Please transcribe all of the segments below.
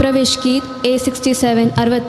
प्रवेश गीत A67 67.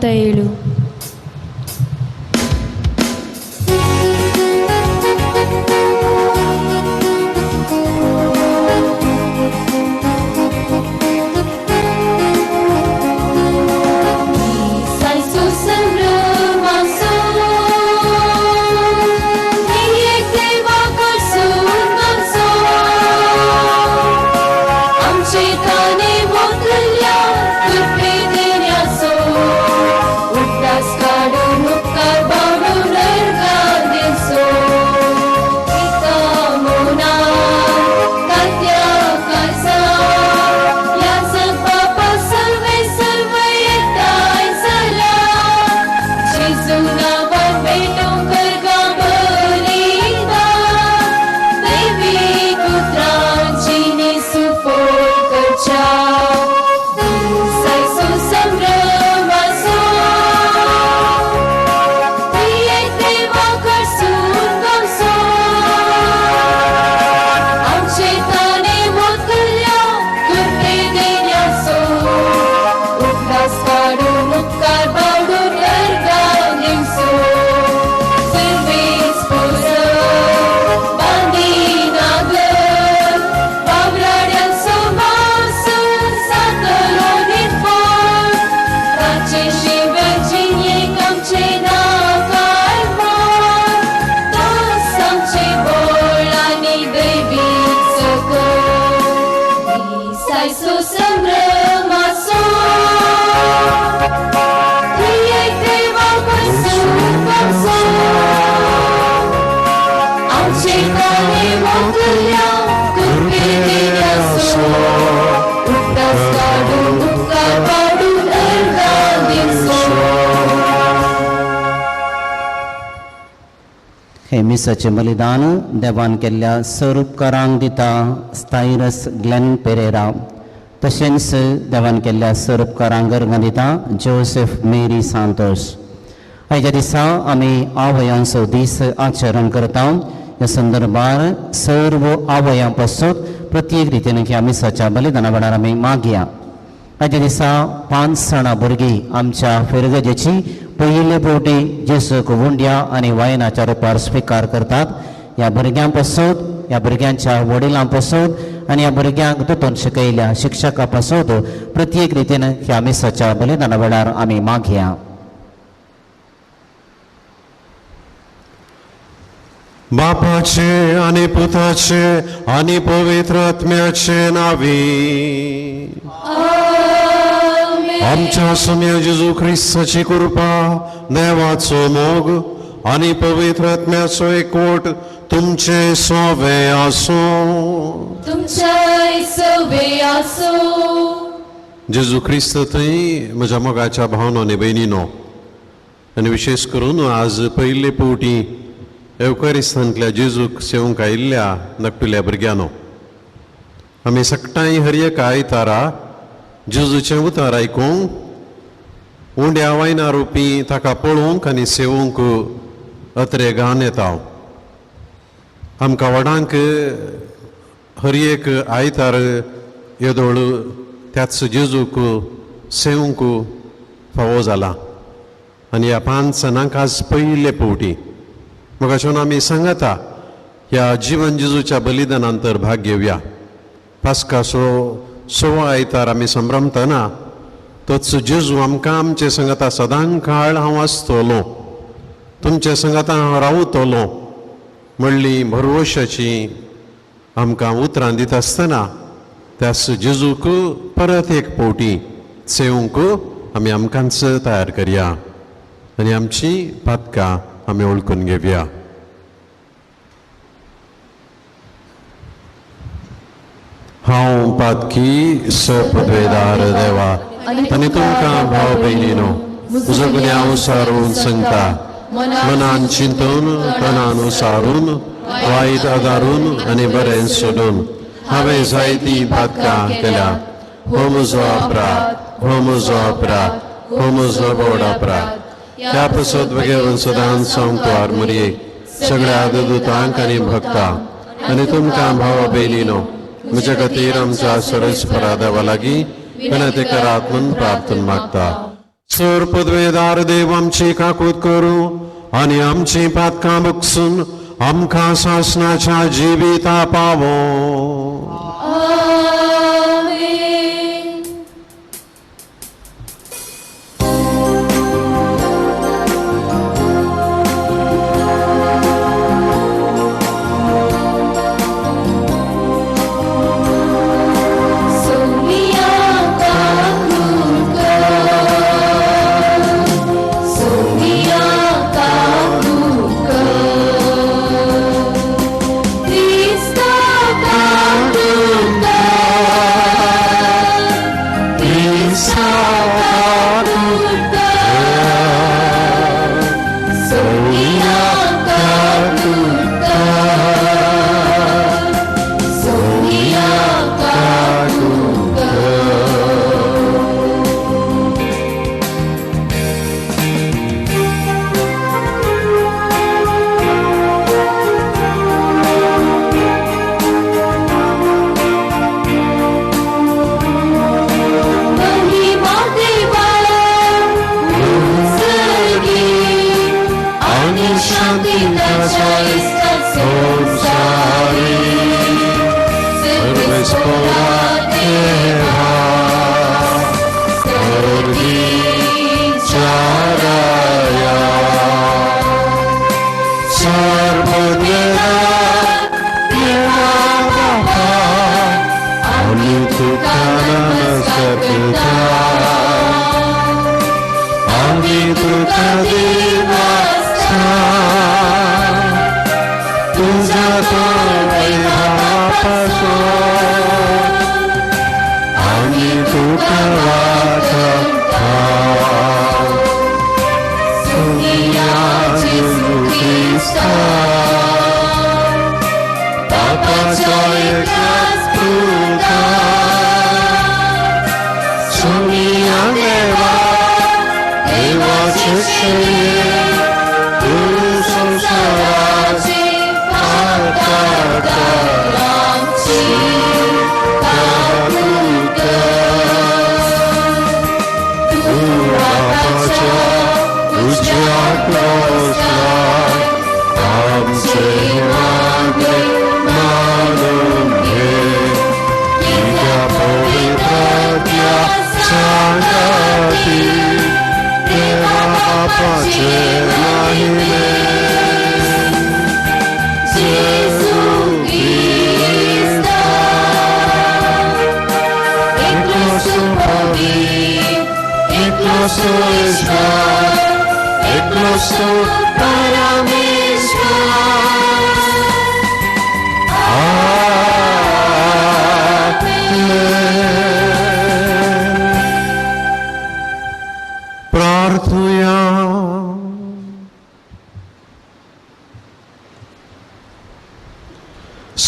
हे मिसाचे बलिदान देवान केल्ल्या सरूपकारांक दिता स्टायरस ग्लेन पेरेरा. तशेंच देवान केल्ल्या सरूपकारांक अर्घां दिता जोसेफ मेरी सांतोस. आयच्या दिसा आमी आवयांचो दीस आचरण करता. ह्या संदर्भार सर्व आवयां पासून प्रत्येक रितीन ह्या मिसाच्या बलिदाना वेळार आमी मागया. आयच्या दिसा 5 जाणां भुरगीं आमच्या फेरगजेची पयले फावटी जेसूक वुंड्या आनी वायनाच्या रुपार स्विकार करतात. ह्या भुरग्यां पासून ह्या भुरग्यांच्या वडिलां पासून आनी ह्या भुरग्यांक दोतोन शिकयल्या शिक्षकां पासून प्रत्येक रितीन ह्या मिसाच्या बलिदाना वेळार आमी मागया. बापाचे आनी पुताचे आनी पवित्र आत्म्याचे नावी. आमच्या सम्य जेजू ख्रिस्ताची कृपा, देवाचो मोग आनी पवित्र आत्म्याचो एकवट तुमचे सोवे आसो. जेजू ख्रिस्त थंय म्हज्या मोगाच्या भावनो आनी भयणीनो, आनी विशेष करून आज पयले फावटी एवकारिस्तांतल्या जेजूक सेवंक आयिल्ल्या नकटुल्या भुरग्यांनो, आमी सकाळी हर एक आयतारा जेजूचें उतर आयकूंक उंड्या वायना रुपी ताका पळोवंक आनी सेवूंक अत्रे घान येता. आमकां वडांक हर एक आयतार येदोळ त्याच जेजूक सेवूंक फावो जाला. आनी ह्या 5 जाणांक आज पयले फावटी म्हाका अशें आमी सांगता ह्या जिवन जेजूच्या बलिदानांतर भाग घेवया. पास्काचो 6 आयतार आमी संभ्रमतना तोच जेजू आमकां आमचे संगता सदां काळ हांव आसतलो, तुमचे संगता हांव रावतलो म्हणली भरवशाची आमकां उतरां दिता आसतना त्याच जेजूक परत एक फावटी सेवूंक आमी आमकांच तयार करया आनी आमची पातकां आमी ओळखून घेवया. हांव पातकी सपदवेदार देवा आनी तुमकां भाव भयणीनो, तुजो गुन्या उसारून सांगता, मनान चिंतून तनान उसारून वायट आदारून आनी बरें सोडून हांवें जायतीं पातकां केल्या. हो म्हजो अपराध, हो म्हजो अपराध, हो म्हजो व्हड अपराध. ह्या पासत घेवन सदां सांगतो मरये सगळ्या दूतांक आनी भक्तांक आनी तुमकां भावा भयणीनो, म्हजे खातीर आमच्या सरस्परा देवा लागीं विनंती करात म्हणून प्रार्थना मागता. सर पदवेदार देव आमची काकूत करू आणि आमची पातकां बगसून आमकां शासनाच्या जिविता पावो.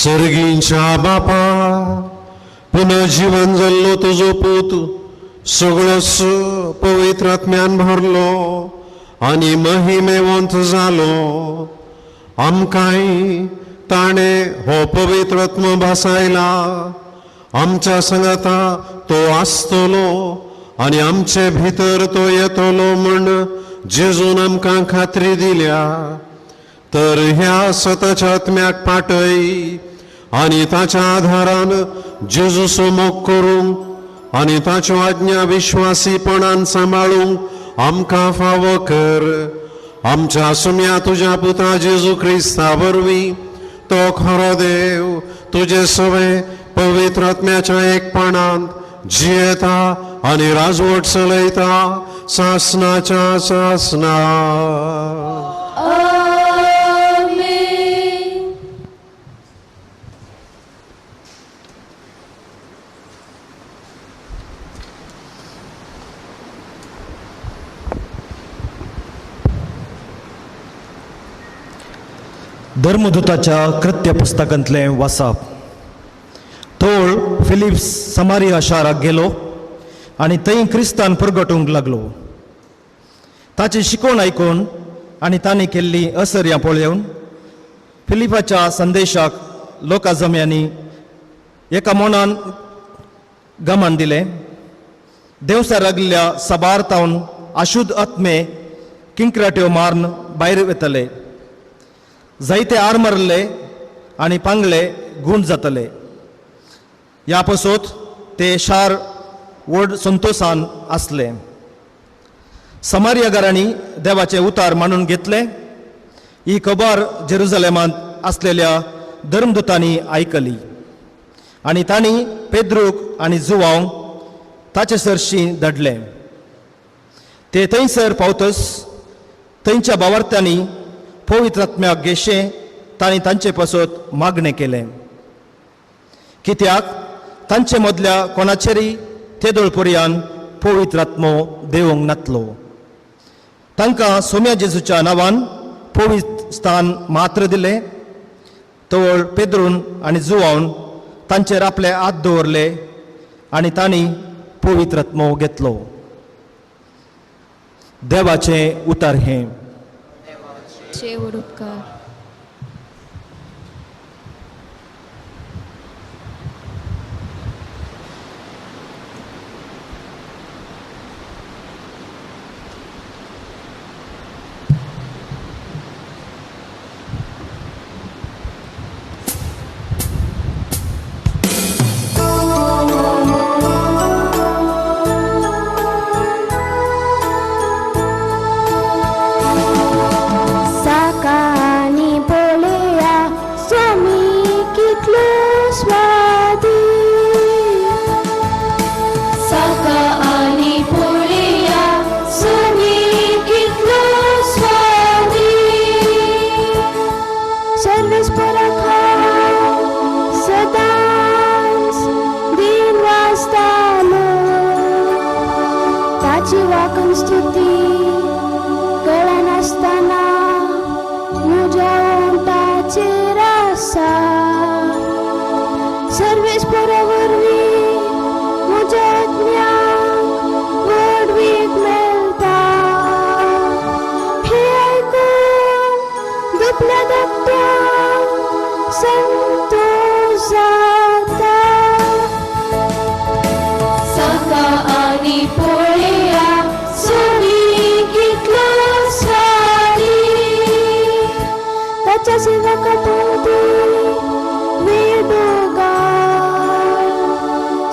सर्गींच्या बापा, पुनर्जीवन जाल्लो तुजो पूत सगळोच पवित्र आत्म्यान भरलो आनी महिमेवंत जालो. आमकांय ताणे हो पवित्र आत्म भासायला. आमच्या संगता तो आसतलो आनी आमचे भितर तो येतलो म्हण जेजून आमकां खात्री दिल्या. तर ह्या स्वताच्या आत्म्याक पाटय आनी ताच्या आधारान जेजूचो मोग करूंक आनी ताच्यो आज्ञा विश्वासीपणान सांबाळूंक आमकां फावो कर. आमच्या सुम्या तुज्या पुता जेजू क्रिस्ता वरवीं तो खरो देव तुजे सवे पवित्र आत्म्याच्या एकपणांत जियेता आनी राजवट चलयता सासनाच्या सासना. धर्मदूताच्या कृत्य पुस्तकांतले वाचप. तोळ फिलिप्स समारिया शाराक गेलो आनी थंय क्रिस्तान परगटूंक लागलो. ताची शिकवण आयकून आनी तांणी केल्ली असर्यां पळोवन फिलिपाच्या संदेशाक लोकां जम्यांनी एका मनान गमान दिलें देवसा रगल्या सबारतावन अशुद्ध आत्मे किंकराट्यो मारून भायर येतले. जायते आरमरले आनी पांगले गूण जातले. ह्या पासोत ते शार व्हड संतोषान आसले. समारियागारांनी देवाचे उतार मानून घेतले. ही खबर जेरुसलेमांत आसलेल्या धर्मदूतांनी आयकली आनी तांणी पेद्रूक आनी जुवांक ताचे सरशी धाडले. ते थंयसर पावतच थंयच्या भावार्थ्यांनी पवित्र आत्म्याक घेशे तांणी तांचे पासत मागणें केलें. कित्याक तांचे मदल्या कोणाचेरय तेदोळ पर्यान पवित्र आत्मो देवोंक नातलो. तांकां सोम्या जेजूच्या नांवान पवित्र स्थान मात्र दिले. तवळ पेद्रून आनी जुवावन तांचेर आपले हात दवरले आनी तांणी पवित्र आत्मो घेतलो. देवाचे उतार हे. शेवट उपकार.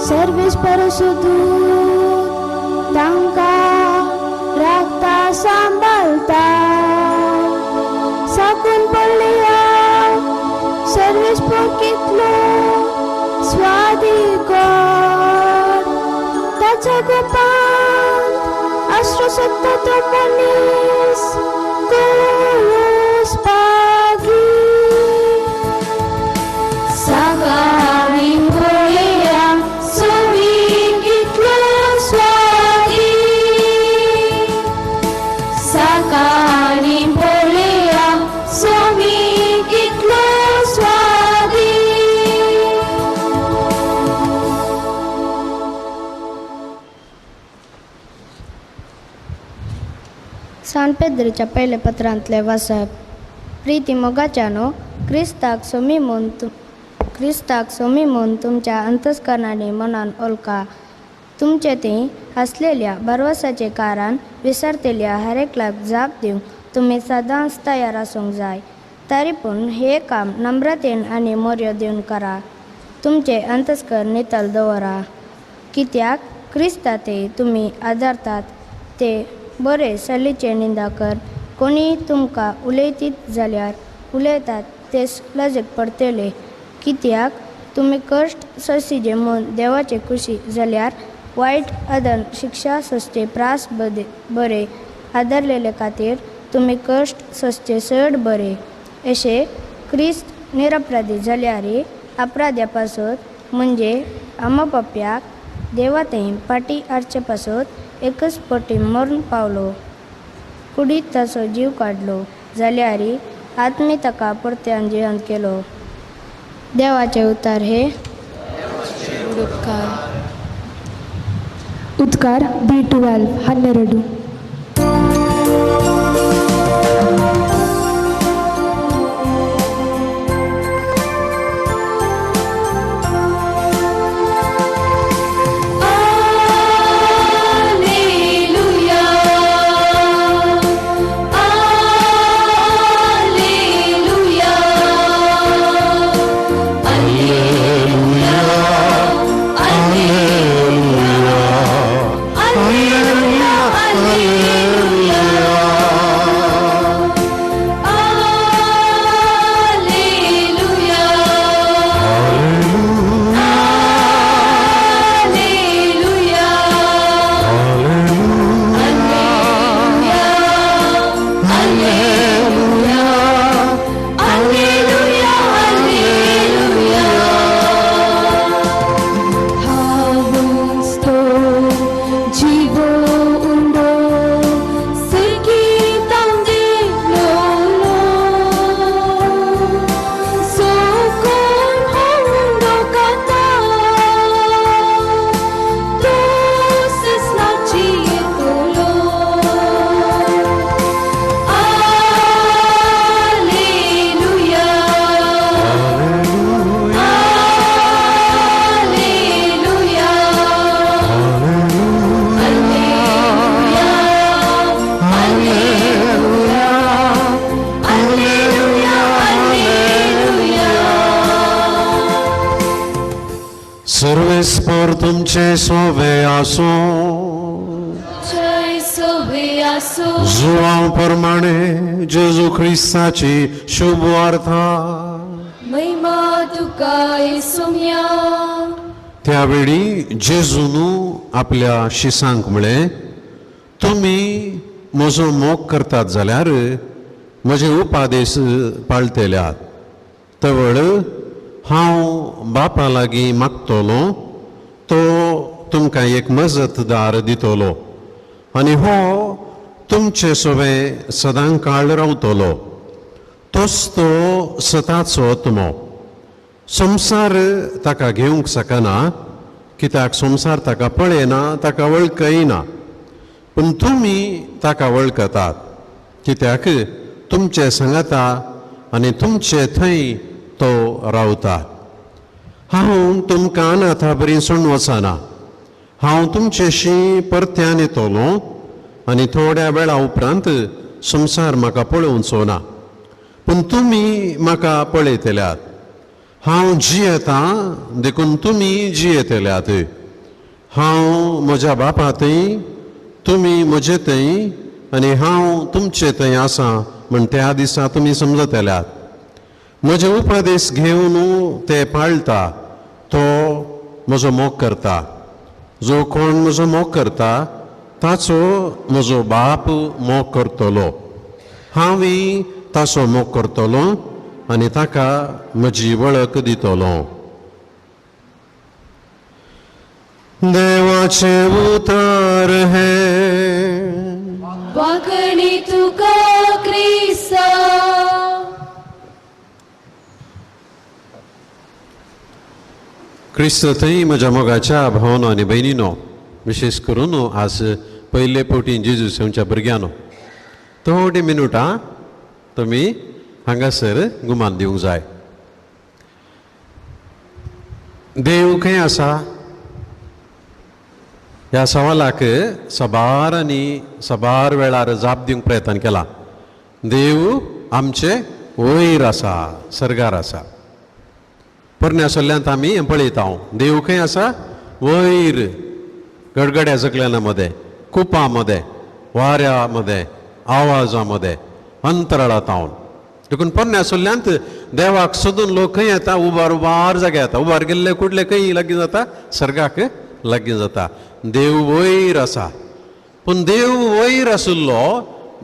सर्वेस परशुद्धूत तांका राखता सांभाळता साकून पडल्या सर्वेस कितलो स्वादी गोड ताच्या गोपान आश्रो सत्ता तो मनीस कळस पागी सकाळी पळया सोमी कितलो स्वादी सकाळी पळया सोमी कितलो स्वादी. सान पेद्रीच्या पहिले पत्रांतले वाचप. प्रीती मोगाच्यानो क्रिस्ताक सोमी म्हूण तुमच्या अंतस्करणाने मनान ओळखा. तुमचे ते आसलेल्या भरवसाचे कारण विसरतेल्या हरेकलाक जाप दिवंक तुम्ही सदांच तयार आसूंक जाय. तरी पूण हे काम नम्रतेन आनी मोर्य दिवन करा. तुमचे अंतस्कर नितळ दवरा. कित्याक क्रिस्ता ते तुमी आदारतात ते बरे सलीचे निंदाकर कोणी तुमकां उलयतीत जाल्यार उलयतात तेच लजेक पडटले. कित्याक तुमी कश्ट सोंसिजे म्हूण देवाचे खुशी जाल्यार वायट आदन शिक्षा सोंसचे प्रास बरे आदारलेले खातीर तुमी कश्ट सोंसचे चड बरे. अशें क्रिस्त निरपराधी जाल्यारय अपराध्या पासत म्हणजे आमोपप्याक देवा थंय पाटी हाडचे पासत एकच पटी मरून पावलो कुडीत ताचो जीव काडलो जाल्यारय आत्मे ताका परत्यान जिवंत केलो. देवाचे उतार हे. उद्गार B12 12. सर्वेस्पर तुमचे सोवे आसो जय सोवे आसो जुवां प्रमाणे जेजू ख्रिस्ताची शुभ वार्ता. महिमा तुका येसुम्या. त्यावेळी जेजूनु आपल्या शिसांक म्हळे, तुम्ही म्हजो मोग करतात जाल्यार म्हजे उपादेश पाळटल्यात. तवळ हांव बापा लागीं मागतलो, तो तुमकां एक मजतदार दितलो, आनी हो तुमचे सोबे सदां काळ रावतलो. तोच तो सताचो आत्मो. संवसार ताका घेवंक शकना, कित्याक संवसार ताका पळयना, ताका वळखयना. पूण तुमी ताका वळखतात, कित्याक तुमचे सांगाता आनी तुमचे थंय तो रावता. हांव तुमकां अनाथा बरी सोडून वचना. हांव तुमचेशी परत्यान येतलो, आनी थोड्या वेळा उपरांत संवसार म्हाका पळोवचो ना, पूण तुमी म्हाका पळयतल्यात. हांव जियेतां देखून तुमी जियेतल्यात. हांव म्हज्या बापा थंय, तुमी म्हजे थंय, आनी हांव तुमचे थंय आसां म्हण त्या दिसा तुमी समजतल्यात. म्हजे उपादेश घेवन ते पाळटा तो म्हजो मोग करता. जो कोण म्हजो मोग करता ताचो म्हजो बाप मोग करतलो. हांवूय ताचो मोग करतलो आनी ताका म्हजी वळख दितलो. देवाचे उतार हे वाकणी तुका क्रिस्ता. क्रिस्त थंय म्हज्या मोगाच्या भावनो आनी भयणीनो, विशेश करून आज पयले फावटी जेजू सेवच्या भुरग्यानो थोडी मिनटां तुमी हांगासर गुमान दिवंक जाय. देव खंय आसा ह्या सवालाक सबार वेळार जाप दिवंक प्रयत्न केला. देव आमचे वयर आसा, सर्गार आसा. पोरण्या सल्ल्यांत आमी हें पळयता. देव खंय आसा? वयर, गडगड्या जगल्याना मध्ये, कुपां मध्ये, वाऱ्या मध्ये, आवाजा मध्ये, अंतराळांत हांव. देखून पोरण्या सल्ल्यांत देवाक सोदून लोक खंय येता? उबार जाग्यार येता. उबार गेल्ले कुठले खंय लागीं जाता? सर्गाक लागीं जाता. देव वयर आसा. पूण देव वयर आशिल्लो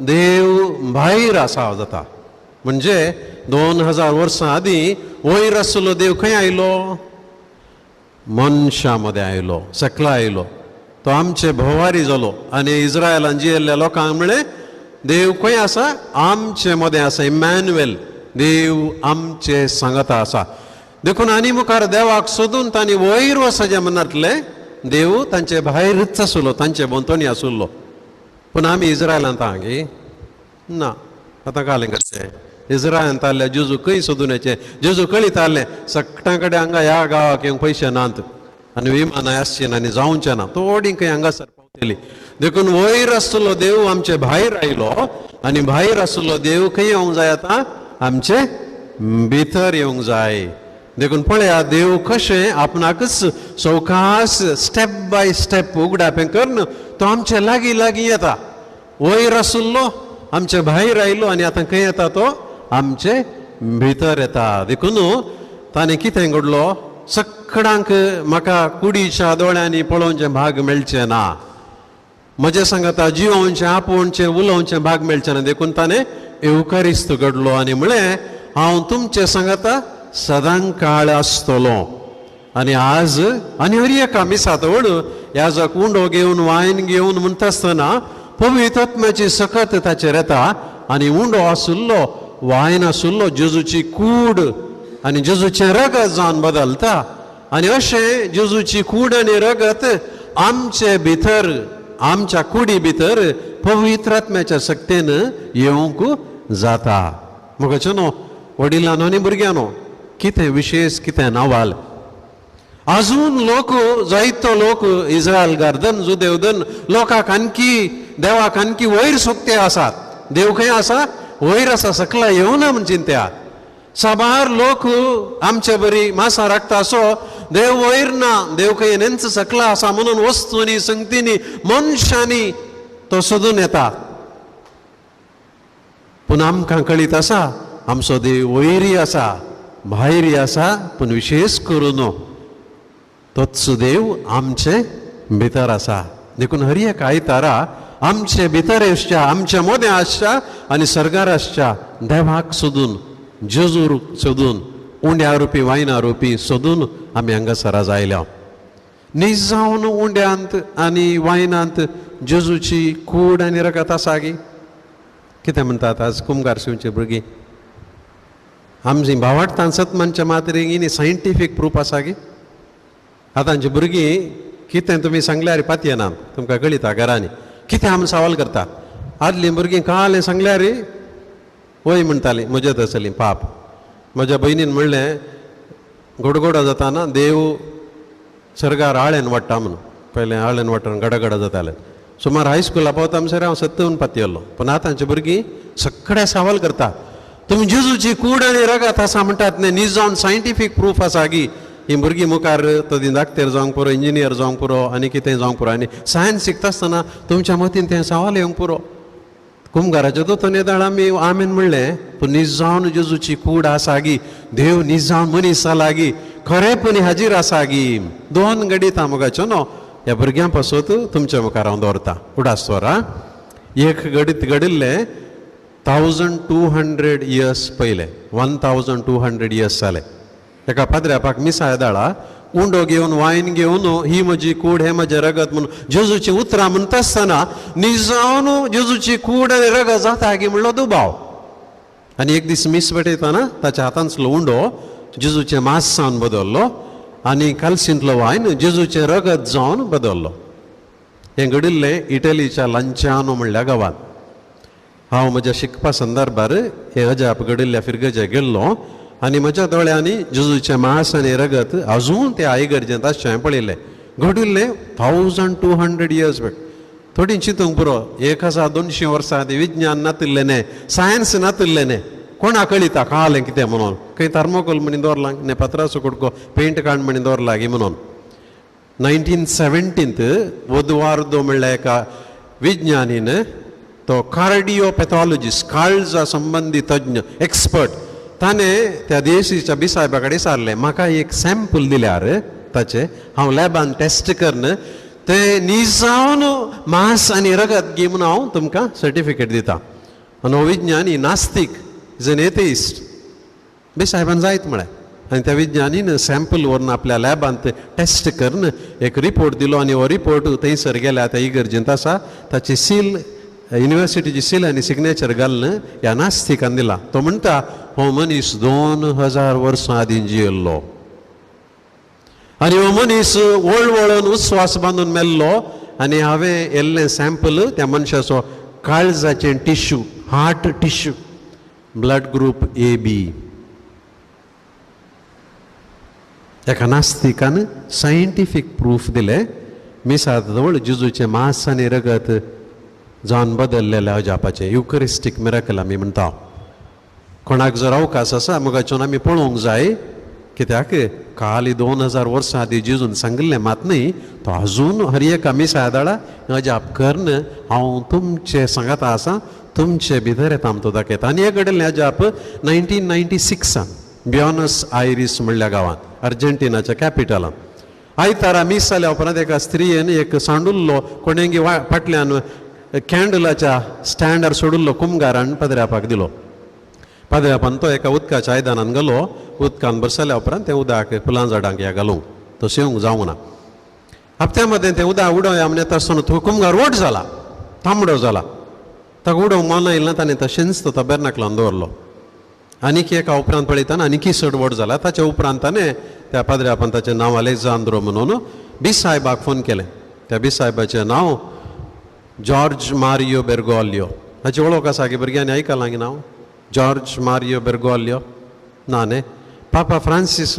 देव भायर आसा जाता. म्हणजे 2000 वर्सां आदीं वयर आशिल्लो देव खंय आयलो? मनशा मध्ये आयलो, सकला आयलो. तो आमचे भोवारी जालो आनी इस्रायलान जियेल्ल्या लोकांक म्हळे देव खंय आसा? आमचे मदें आसा. इमॅन्युएल, देव आमचे सांगता आसा. देखून आनी मुखार देवाक सोदून तांणी वयर वचचें म्हणटले. देव तांचे भायरच आशिल्लो, तांचे भोंवतणी आशिल्लो. पूण आमी इस्रायलांत हांगे ना. आतां कालें कशें? इस्रायलांत आसल्या जेजू खंय सोदून येचें? जेजू कळीत आहलें सगळ्यां कडेन हांगा ह्या गांवाक येवंक पयशे नात आनी विमानां आसचीं ना आनी जावचें ना. थोडीं खंय हांगासर पावतलीं. देखून वयर आसलो देव आमचे भायर आयलो आनी भायर आसलो देव खंय येवंक जाय? आतां आमचे भितर येवंक जाय. देखून पळया देव कशें आपणाकच सवकास स्टेप बाय स्टेप उगडापें करन तो आमचे लागीं लागीं येता. वयर आसुल्लो आमचे भायर आयलो आनी आतां खंय येता तो आमचे भितर येता. देखून ताणें कितें घडलो, सगळ्यांक म्हाका कुडीच्या दोळ्यांनी पळोवचें भाग मेळचें ना, म्हजे सांगता जिवोवचें आपोवचें उलोवचें भाग मेळचें ना. देखून ताणें एवकारिस्त घडलो आनी म्हळें हांव तुमचे सांगता सदां काळ आसतलो. आनी आज आनी हर एका मिसात व्हड ह्याजाक उंडो घेवन वायन घेवन म्हणटा आसतना पवित्र आत्म्याची सकत ताचेर येता आनी उंडो आसुल्लो वायन आसुल्लो जेजूची कूड आनी जेजूचें रगत जावन बदलता. आनी अशें जेजूची कूड आनी रगत आमचे भितर, आमच्या कुडी भितर पवित्र आत्म्याच्या सक्तेन येवंक जाता. मुखाचे न्हू वडिलांनो आनी भुरग्यांनो, कितें विशेश, कितें नावाल. अजून लोक, जायतो लोक इस्रायल गार्दन जुदेवदन लोकांक आणकी देवाक आणकी वयर सोकते आसात. देव खंय आसा, वयर आसा, सकला येवना म्हण चिंत्यात. साबार लोक आमचे बरी मासा राखता असो देव वयर ना, देव खंय नेंच सकला आसा म्हणून वस्तूंनी संगतींनी मनशांनी तो सोदून येता. पूण आमकां कळीत आसा आमचो देव वयरी आसा, भायरी आसा, पूण विशेष करून तोच देव आमचे भितर आसा. देखून हर एक आयतारा आमचे भितर आसच्या, आमच्या मोदें आसच्या आनी सरगार आसच्या देवाक सोदून, जेजूर सोदून, उंड्या रुपी वायना रुपी सोदून आमी हांगासर आयल्या. न्हीज जावन उंड्यांत आनी वायनांत जेजूची कूड आनी रगत आसा गी. कितें म्हणटात आज कुंभार शिवचे भुरगीं, आमची भावार्थान सतमानच्या मात्रेक सायंटिफीक प्रूफ आसा गी. आतांची भुरगीं कितें तुमी सांगल्यार पातये ना, तुमकां कळिता घरांनी कितें आमी सवाल करता. आदलीं भुरगीं कालें सांगल्यार वय म्हणटालीं, मजत आसली पाप. म्हज्या भयणीन म्हणलें गोडगोडा जाताना देव सर्गार आळेन वाडटा म्हणून. पयलें आळेन वाडटान गडागडा जातालें. सुमार हायस्कुला पावता म्हणसर हांव सत्तून पातयल्लो. पूण आतांची भुरगीं सगळे सवाल करता. तुमी जेजूची कूड आनी रगत आसा म्हणटात न्ही, न्हीज जावन सायंटिफीक प्रूफ आसा गी. ही भुरगीं मुखार तदी धाकटेर जावंक पुरो, इंजिनियर जावंक पुरो आनी कितें जावंक पुरो. आनी सायन्स शिकता आसतना तुमच्या मतीन तें सवाल येवंक पुरो. कुंभाराच्या दोतोन येदाळ आमी आमेन म्हणलें, पूण न्हीज जावन जेजूची कूड आसा गी, देव न्हीज जावन मनीस जाला गी, खरेपणी हाजीर आसा गी. दोन घडीता मोगाच्यो न्हू. ह्या भुरग्यां पासून तुमच्या मुखार हांव दवरता उडासतोरा. एक घडीत घडिल्लें 1200 इयर्स पयले, 1200 इयर्स जाले. एका पाद्र्यापाक मिसा येदाळा उंडो घेवन वायन घेवन ही म्हजी कूड हे म्हजें रगत म्हणून जेजूची उतरां म्हणटा आसतना न्हीज जावन जेजूची कूड आनी रगत जाता गी म्हणलो दुबाव. आनी एक दीस मीस पेटयतना ताच्या हातांतलो उंडो जेजूचें मांस जावन बदल्लो आनी कालसींतलो वायन जेजूचें रगत जावन बदल्लो. हें घडिल्लें इटलीच्या लांचानो म्हणल्या गांवांत. हांव म्हज्या शिकपा संदर्भार हे अजाप घडिल्ल्या फिरगेचे गेल्लो आनी म्हज्या दोळ्यांनी जेजूचें मांस आनी रगत अजून ते आईगर्जेंत आसचें पळयलें. घडिल्लें 1200 इयर्स बॅक. थोडी चिंतूंक पुरो 1200 वर्सां आदी विज्ञान नातिल्लें न्ही, सायन्स नातिल्लें न्ही. कोणाक कळिता कालें कितें म्हणून. खंय थर्मोकोल म्हणून दवरलां, ने पत्राचो कुडको पेंट काड म्हणून दवरला गी म्हणून. 1917 वोदवार्दो म्हणल्या एका विज्ञानीन, तो कार्डिओपॅथॉलॉजिस्ट, काळजा संबंधी तज्ञ एक्सपर्ट, ताणें त्या देशीच्या बिसायबा कडेन सारलें म्हाका एक सॅम्पल दिल्यार ताचे हांव लॅबान टेस्ट करन ते न्हीज जावन मांस आनी रगत घे म्हणून हांव तुमकां सर्टिफिकेट दिता. आनी हो विज्ञानी नास्तीक, इज एन एथेइस्ट. बिसायबान जायत म्हळें. आनी त्या विज्ञानीन सॅम्पल व्हरून आपल्या लॅबांत टेस्ट करन एक रिपोर्ट दिलो आनी हो रिपोर्ट थंयसर गेल्या त्या इगर्जेंत आसा. ताची सील, युनिवर्सिटीची सील आनी सिग्नेचर घालून ह्या नास्तिकान दिला. तो म्हणटा हो मनीस 2000 वर्सां आदीं जियेल्लो आनी हो मनीस वळवळून उस्वास बांदून मेल्लो. आनी हांवें येल्लें सॅम्पल त्या मनशाचो काळजाचें tissue, heart tissue, blood group AB. एका नास्तिकान सायंटिफीक प्रूफ दिलें. मिसात जवळ जेजूचें मांस आनी रगत जावन बदललेल्या अजापाचें युकरिस्टीक मिराकल आमी म्हणटा. कोणाक जर अवकाश आसा मुगाच्यान आमी पळोवंक जाय. कित्याक काल 2000 वर्सां आदी जेजून सांगिल्लें मात न्ही तो अजून हर एक आमी सायदाळा अजाप करन हांव तुमचे सांगाता आसा तुमचे भितर येता तो दाखयता. आनी एक घडयल्लें अजाप 1996 ब्युनस आयरीस म्हणल्या गांवांत अर्जेंटिनाच्या कॅपिटलांत. आयतारा मीस जाल्या उपरांत एका स्त्रियेन एक सांडुल्लो कोणेंगी फाटल्यान कॅन्डलाच्या स्टँडार सोडुल्लो कुमगारान पदऱ्यापाक दिलो. पदऱ्यापान तो एका उदकाच्या आयदनान गेलो. उदकान बरसल्या उपरांत तें उदक फुलां झाडांक ह्या घालूंक तो सेवंक जावंक ना. हप्त्या मदें तें उदक उडोवया म्हणल्यार तसो तो कुमगार वोट जाला तांबडो जाला. ताका उडोवंक मन येयलें ना ताणें तशेंच तो तबेरनाकलान दवरलो. आनीक एका उपरांत पळयतना आनीकय चड व्हड जाला. ताच्या उपरांत ताणें त्या पदऱ्यापान ताचें नांव अलेक्झांद्रो म्हणून बिसायबाक फोन केलें. त्या बिसायबाचें नांव जॉर्ज मारियो बेर्गोलियो. ताची वळख आसा की भुरग्यांनी आयकलां की नांव जॉर्ज मारियो बेर्गोलियो ना न्ही. पापा फ्रांसीस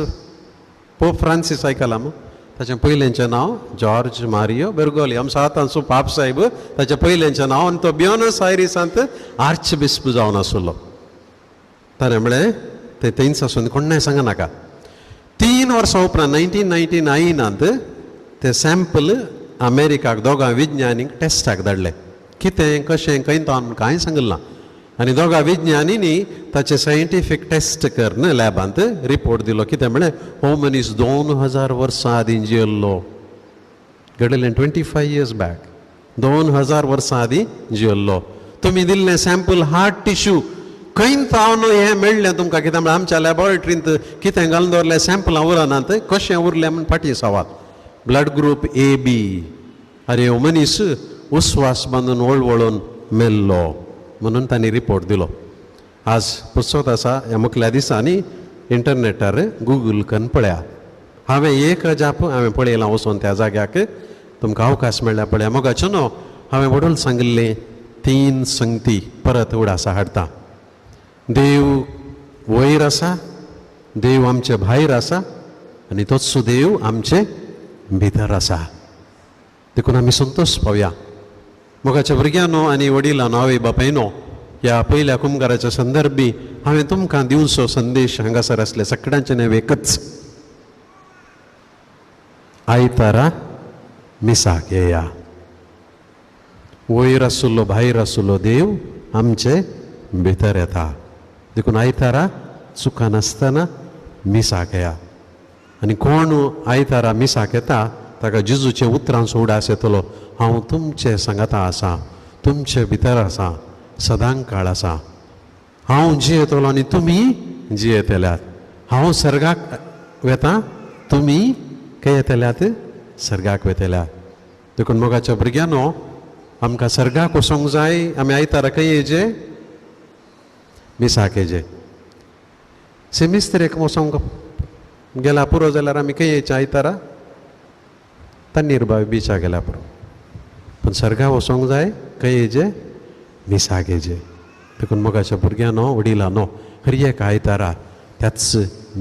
पोप फ्रांसीस आयकलां मग ताचें पयलेंचें नांव जॉर्ज मारियो बेर्गोलियो. आमचो आतांचो पाप साहेब ताचें पयलेंचें नांव आनी तो ब्युनस आयरिसांत आर्च बिस्प जावन आसलो. ताणें म्हळें ते थंयच आसून कोणाय सांगनाका. 3 वर्सां उपरांत 1999 ते सॅम्पल अमेरिकाक दोगां विज्ञानीक टेस्टाक धाडले. कितें कशें खंय तो कांय सांगलें ना. आनी दोगां विज्ञानीनी ताचे सायंटिफीक टेस्ट करन लॅबांत रिपोर्ट दिलो. कितें म्हळें हो मनीस 2000 वर्सां आदीं जियेल्लो. घडयलें 25 years बॅक 2000 वर्सां आदीं जियेल्लो. तुमी दिल्लें सॅम्पल हार्ट टिश्यू खंय तावन हें मेळ्ळें तुमकां. कित्याक म्हळ्यार आमच्या लॅबॉरेटरींत कितें घालून दवरलें सॅम्पलां उरनात कशें उरलें म्हूण फाटीं सवाल. Blood group AB. अरे हो मनीस उस्वास बांदून वळवळून मेल्लो म्हणून तांणी रिपोर्ट दिलो. आज पुस्तक आसा ह्या मुखल्या दिसांनी इंटरनेटार गुगल करून पळया. हांवें एक अजाप हांवें पळयलां वचून त्या जाग्याक. तुमकां अवकाश मेळ्ळ्यार पळया. मोगाचें न्हू हांवें वडून सांगिल्लें 3 संगती परत उडासा हाडटा. देव वयर आसा, देव आमचे भायर आसा आनी तोच देव आमचे भितर आसा. देखून आमी संतोश पावया. मोगाच्या भुरग्यांनो आनी वडिलांनो आवय बापायनो ह्या पयल्या कुमगाराच्या संदर्भी हांवें तुमकां दिवचो संदेश हांगासर आसले सगळ्यांचें नेव एकच. आयतारा मिसाक येया. वयर आसुल्लो भायर आसुल्लो देव आमचे भितर येता. देखून आयतारा चुका नासतना मिसाक येया. आनी कोण आयतारा मिसाक येता ताका जेजूचे उतरांचो उडास येतलो. हांव तुमचे सांगाता आसा, तुमचे भितर आसा, सदांच काळ आसा. हांव जियेतलो आनी तुमी जियेतल्यात. हांव सर्गाक वेता तुमी खंय येतल्यात सर्गाक वेतल्यात. देखून मोगाच्या भुरग्यांनो आमकां सर्गाक वचोंक जाय. आमी आयतारा खंय येजे मिसाक येजे. सेमिस्त्रेक वचोंक गेला पुरो जाल्यार आमी खंय येवचें आयतारा तन्नीरबावी बिचाक गेल्या पुरो. पूण सर्गा वचोंक जाय खंय येजे मिसाक येजे. देखून मोगाच्या भुरग्यांनो वडिलांनो हर एक आयतारा त्याच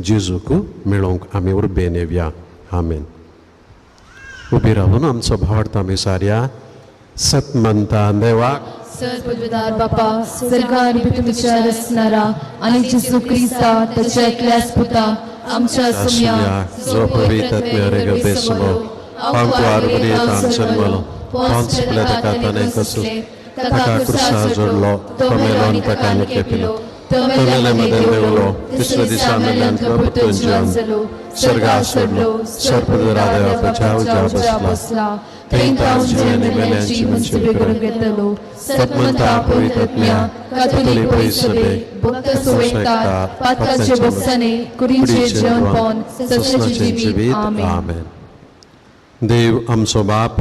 जेजूक मेळोवंक आमी उर्बेन येवया. आमेन. उबी रावून आमचो भावार्थ आमी सारया. सत म्हणटा देवाक सर्वपदवीदार बापा सर्गा आणि पृथ्वी विचार असणारा आणि जेजू ख्रिस्ता त्याच्या एकल्याच पुता आमच्या सुम्या जो पवित्रत्म्यारे गबेसमो पांकवार बरियेतान जन्मलो पांच प्लेटकाताने कसले ताका क्रुसा जोडलो तो मेलो आनी ताका आनी केपिलो तो मेले मदें देवलो तिसऱ्या दिसा मेल्यान तो परतून जिवन सर्गा सोडलो सर्पदरा देवाच्या उज्या बसला थंय तांव जियेनी मेल्यांची जीवन करून घेतलो सतमंता पवित्रत्म्या कातोलीक पयसबे भक्त सुवेतात पातकाचे भक्ताने कुडीचे जेवण पावन सत्याचे जिवीत. आमेन. देव आमचो बाप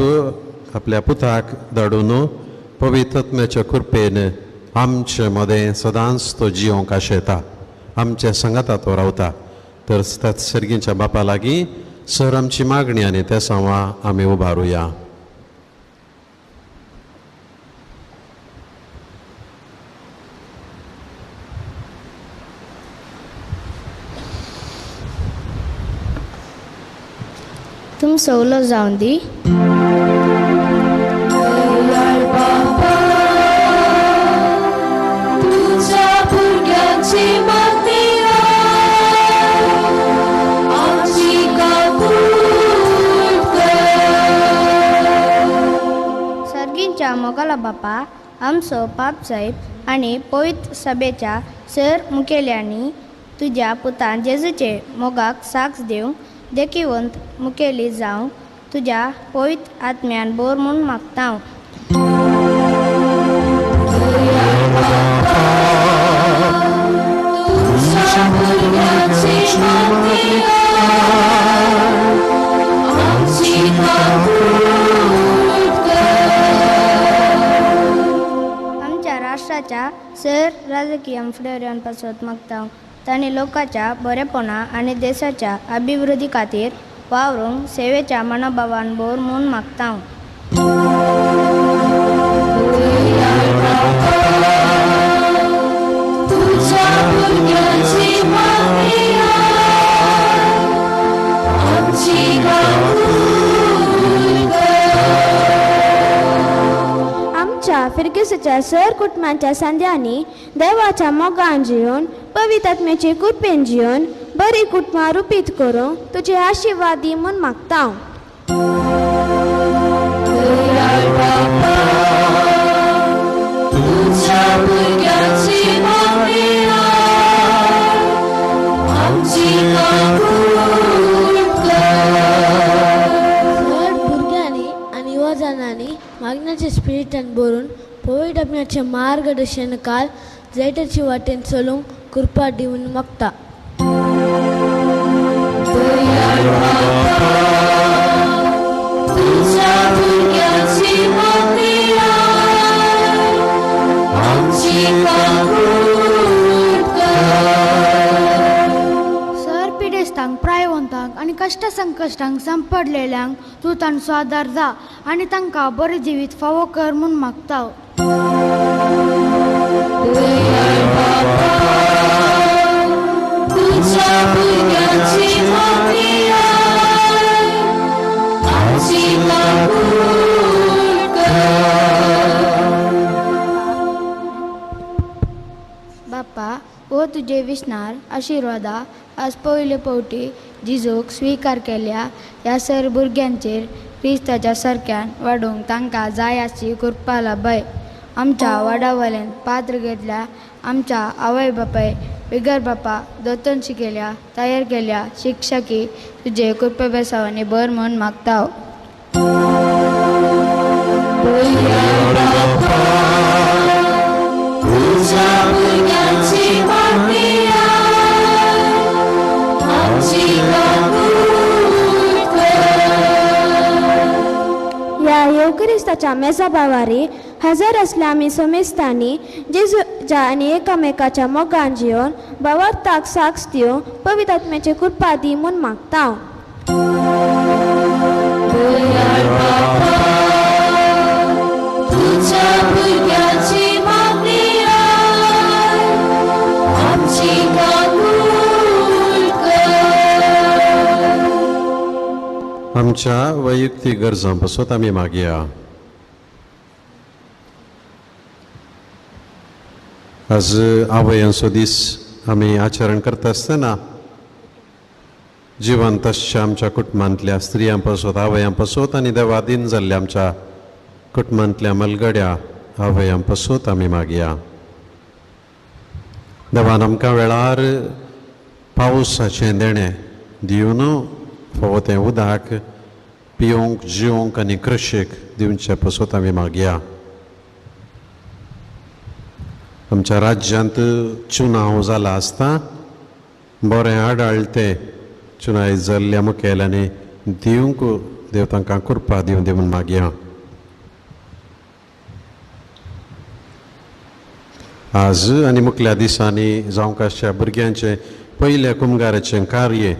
आपल्या पुताक धाडून पवित्रत्म्याच्या कृपेन आमचे मदें सदांच तो जिवंक आशेता. आमच्या संगाता तो रावता. तर त्याच सर्गीच्या बापा लागीं सर आमची मागणी आनी त्या सांवा आमी उबारुया. तुम सवलो जावन दी. तुझ्या भुरग्यांची मागणी मोगाला बापा आमचो पापसाहेब आणि पवित्र सभेच्या सर मुखेल्यांनी तुझ्या पुतान जेजूचे मोगाक साक्ष दिवंक देखीवंत मुखेली जावंक तुझ्या पवित्र आत्म्यान बोर म्हूण मागता आमच्या राष्ट्राच्या सर राजकीय फुडाऱ्यांपासून मागता तांणी लोकांच्या बरेपणा आणि देशाच्या अभिवृद्धी खातीर वावरूंक सेवेच्या मनोभावान बोर म्हूण मागता आमच्या फिरगिसच्या सर कुटुंबाच्या संध्यांनी देवाच्या मोगान जिवन पवित्र आत्म्याचे कृपेन जिवन बरी कुटुंबां रुपीत करूंक तुझे आशीर्वाद दी म्हूण मागता भुरग्यांनी आणि युवजनांनी मागण्याचे स्पिरिटान बरोवन पवित्र आत्म्याचे मार्गदर्शन काल जैताची वाटेन चलूंक कृपा दिवन मागता सर पिडेस्तांक प्रायवंतांक आनी कश्ट संकश्टांक संपडलेल्यांक तूं तांचो आदार जा आनी तांकां बरें जिवीत फावो कर म्हूण मागता बाप्पा ओ तुझे विस्नार आशिर्वादा आज पयले फावटी जिजूक स्विकार केल्या ह्या सर भुरग्यांचेर क्रिस्ताच्या सारक्यान वाडोवंक तांकां जाय आशी कृपा लाभय आमच्या वाडावयल्यान पात्र घेतल्या आमच्या आवय बापाय बिगर बापा दोतोन शिकयल्या तयार केल्या शिक्षकी तुझे कृपे बेसावांनी बर म्हूण मागता या येवक्रिस्ताच्या मेजा बावारी हजर असल्या आमी समेस्तांनी जेजूच्या आनी एकामेकाच्या मोगान जिवन भावार्थाक साक्ष दिवंक पवित्र आत्म्याचे कृपा दी म्हूण मागता आमच्या वैयक्तीक गरजां पासून आमी मागया आज आवयांचो दीस आमी आचरण करता आसतना जिवंत आसच्या आमच्या कुटुंबांतल्या स्त्रियां पासून आवयां पासून आनी देवाधीन जाल्ल्या आमच्या कुटुंबांतल्या मलगड्या आवयां पासून आमी मागया देवान आमकां वेळार पावसाचें देणें दिवन फावो तें उदक पिवंक जिवंक आनी कृशेक दिवचे पासून आमी मागया आमच्या राज्यांत चुनाव जाला आसता बरें आडाळतें चुनाव जाल्ल्या मुखेल्यांनी दिवंक देव तांकां कृपा दिवं दिवून मागया आज आनी मुखल्या दिसांनी जावंक आसच्या भुरग्यांचें पयल्या कुमगाराचें कार्य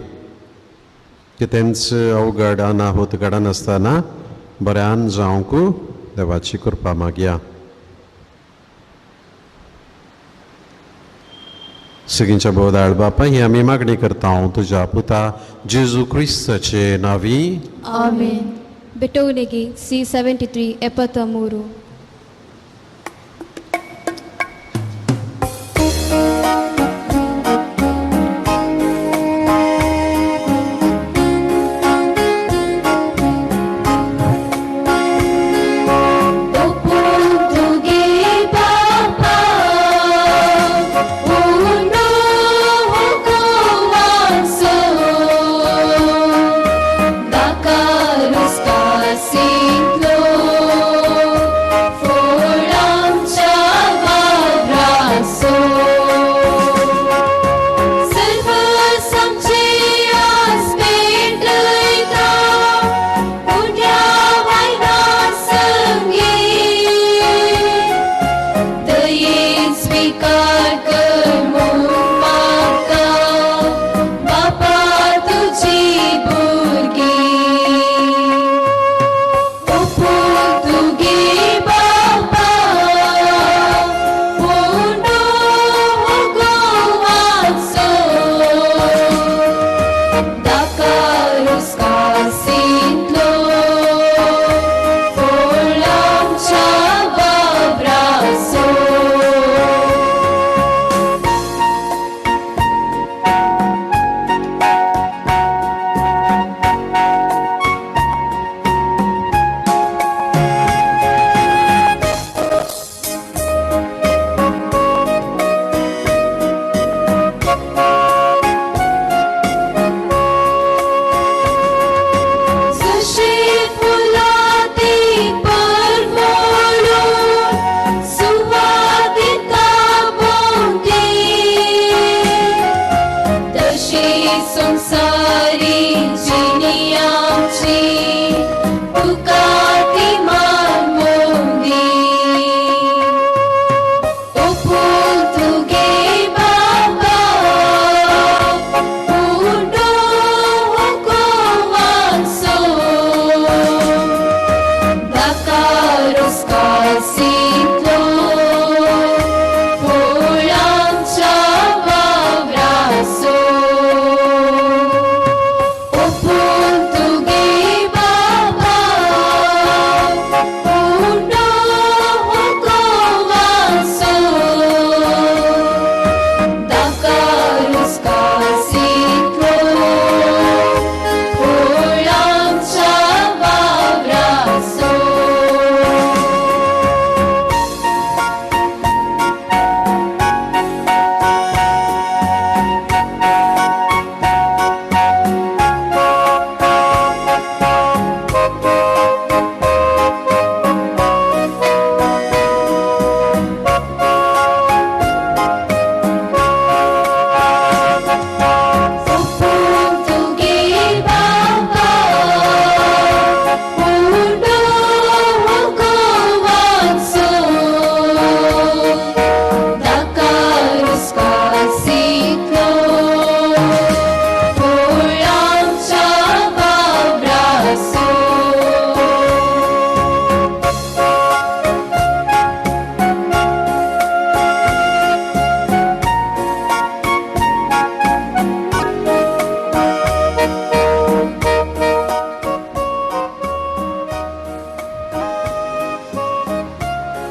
की तेंच अवघड अनाहूत घडनासतना बऱ्यान जावंक देवाची कृपा मागया सगळींच्या बोदाळ बापा ही आमी मागणी करता तुज्या पुता जेजू क्रिस्ताचे नावी आमेन. Betonegi C73 73. O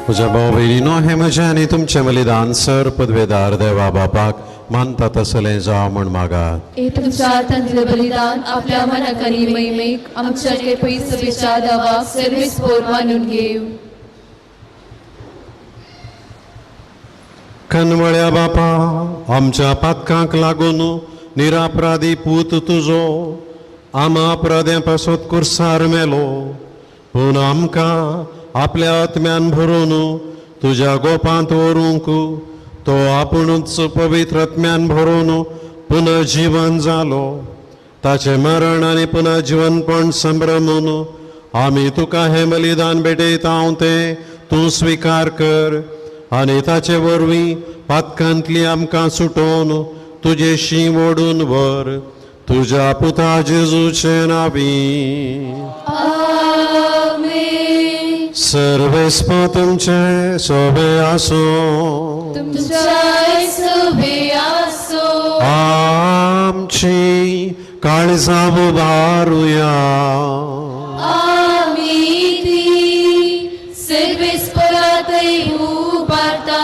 म्हज्या भाव भयणीनो, हे म्हजें आनी तुमचें बलिदान सर पदवेदार देवा बापाक मानता तसलें जावं म्हण मागात. हे तुमच्या हातांतलें बलिदान आपल्या मनाक आनी मैमेक आमच्या केपई सभेच्या दावाक सर्वेस्पोर मानून घेव. कनमळ्या बापा, आमच्या पातकांक लागून निरापराधी पूत तुजो आमा अपराधें पासत कुर्सार मेलो, पूण आमकां आपल्या आत्म्यान भरून तुज्या गोपांत व्हरूंक तो आपुणूच पवित्र आत्म्यान भरून पुनर्जीवन जालो. ताचें मरण आनी पुनर्जीवनपण संभ्रमून आमी तुका हें बलिदान भेटयता तें तूं स्विकार कर आनी ताचे वरवीं पातकांतली आमकां सुटोवन तुजेशी ओडून व्हर, तुज्या पुता जेजूचे नांवी. सर्वेस्प तुमचे सोबे आसूं, तुमच्या सोबे आसूं. आमची काळजां उबारुया. आमी ती सर्वेस्परांतय उबारता.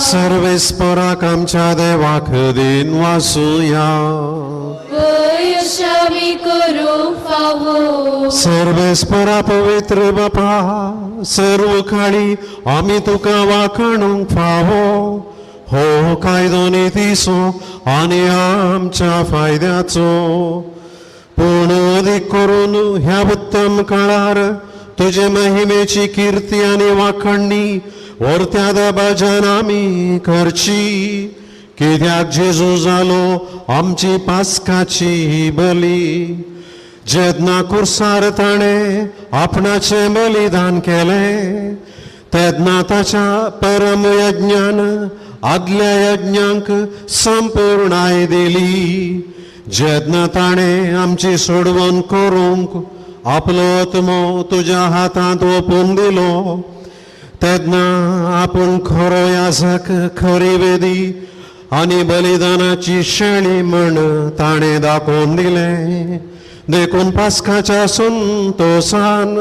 सर्वेस्पराक आमच्या देवाक दिन वासुया. वयशामी करूंक फावो. सर्वेस्परा पवित्र बापा, सर्व काळी आमी तुका वाखाणूंक फावो. हो कायदो नितीचो आनी आमच्या फायद्याचो, पूण अदीक करून ह्या उत्तम काळार तुजे महिमेची कीर्ती आनी वाखणणी वर्त्या दबाज्यान आमी करची. कित्याक जेजू जालो आमची पास्काची बली. जेन्ना कुर्सार ताणें आपणाचें बलिदान केलें, तेन्ना ताच्या परम यज्ञान आदल्या यज्ञांक संपूर्णाय दिली. जेन्ना ताणें आमची सोडवण करूंक आपलो आत्मो तुज्या हातांत ओपून दिलो, तेन्ना आपूण खरो याजक, खरी वेदी आनी बलिदानाची शेणी म्हण ताणें दाखोवन दिलें. देखून पास्काच्या संतोषान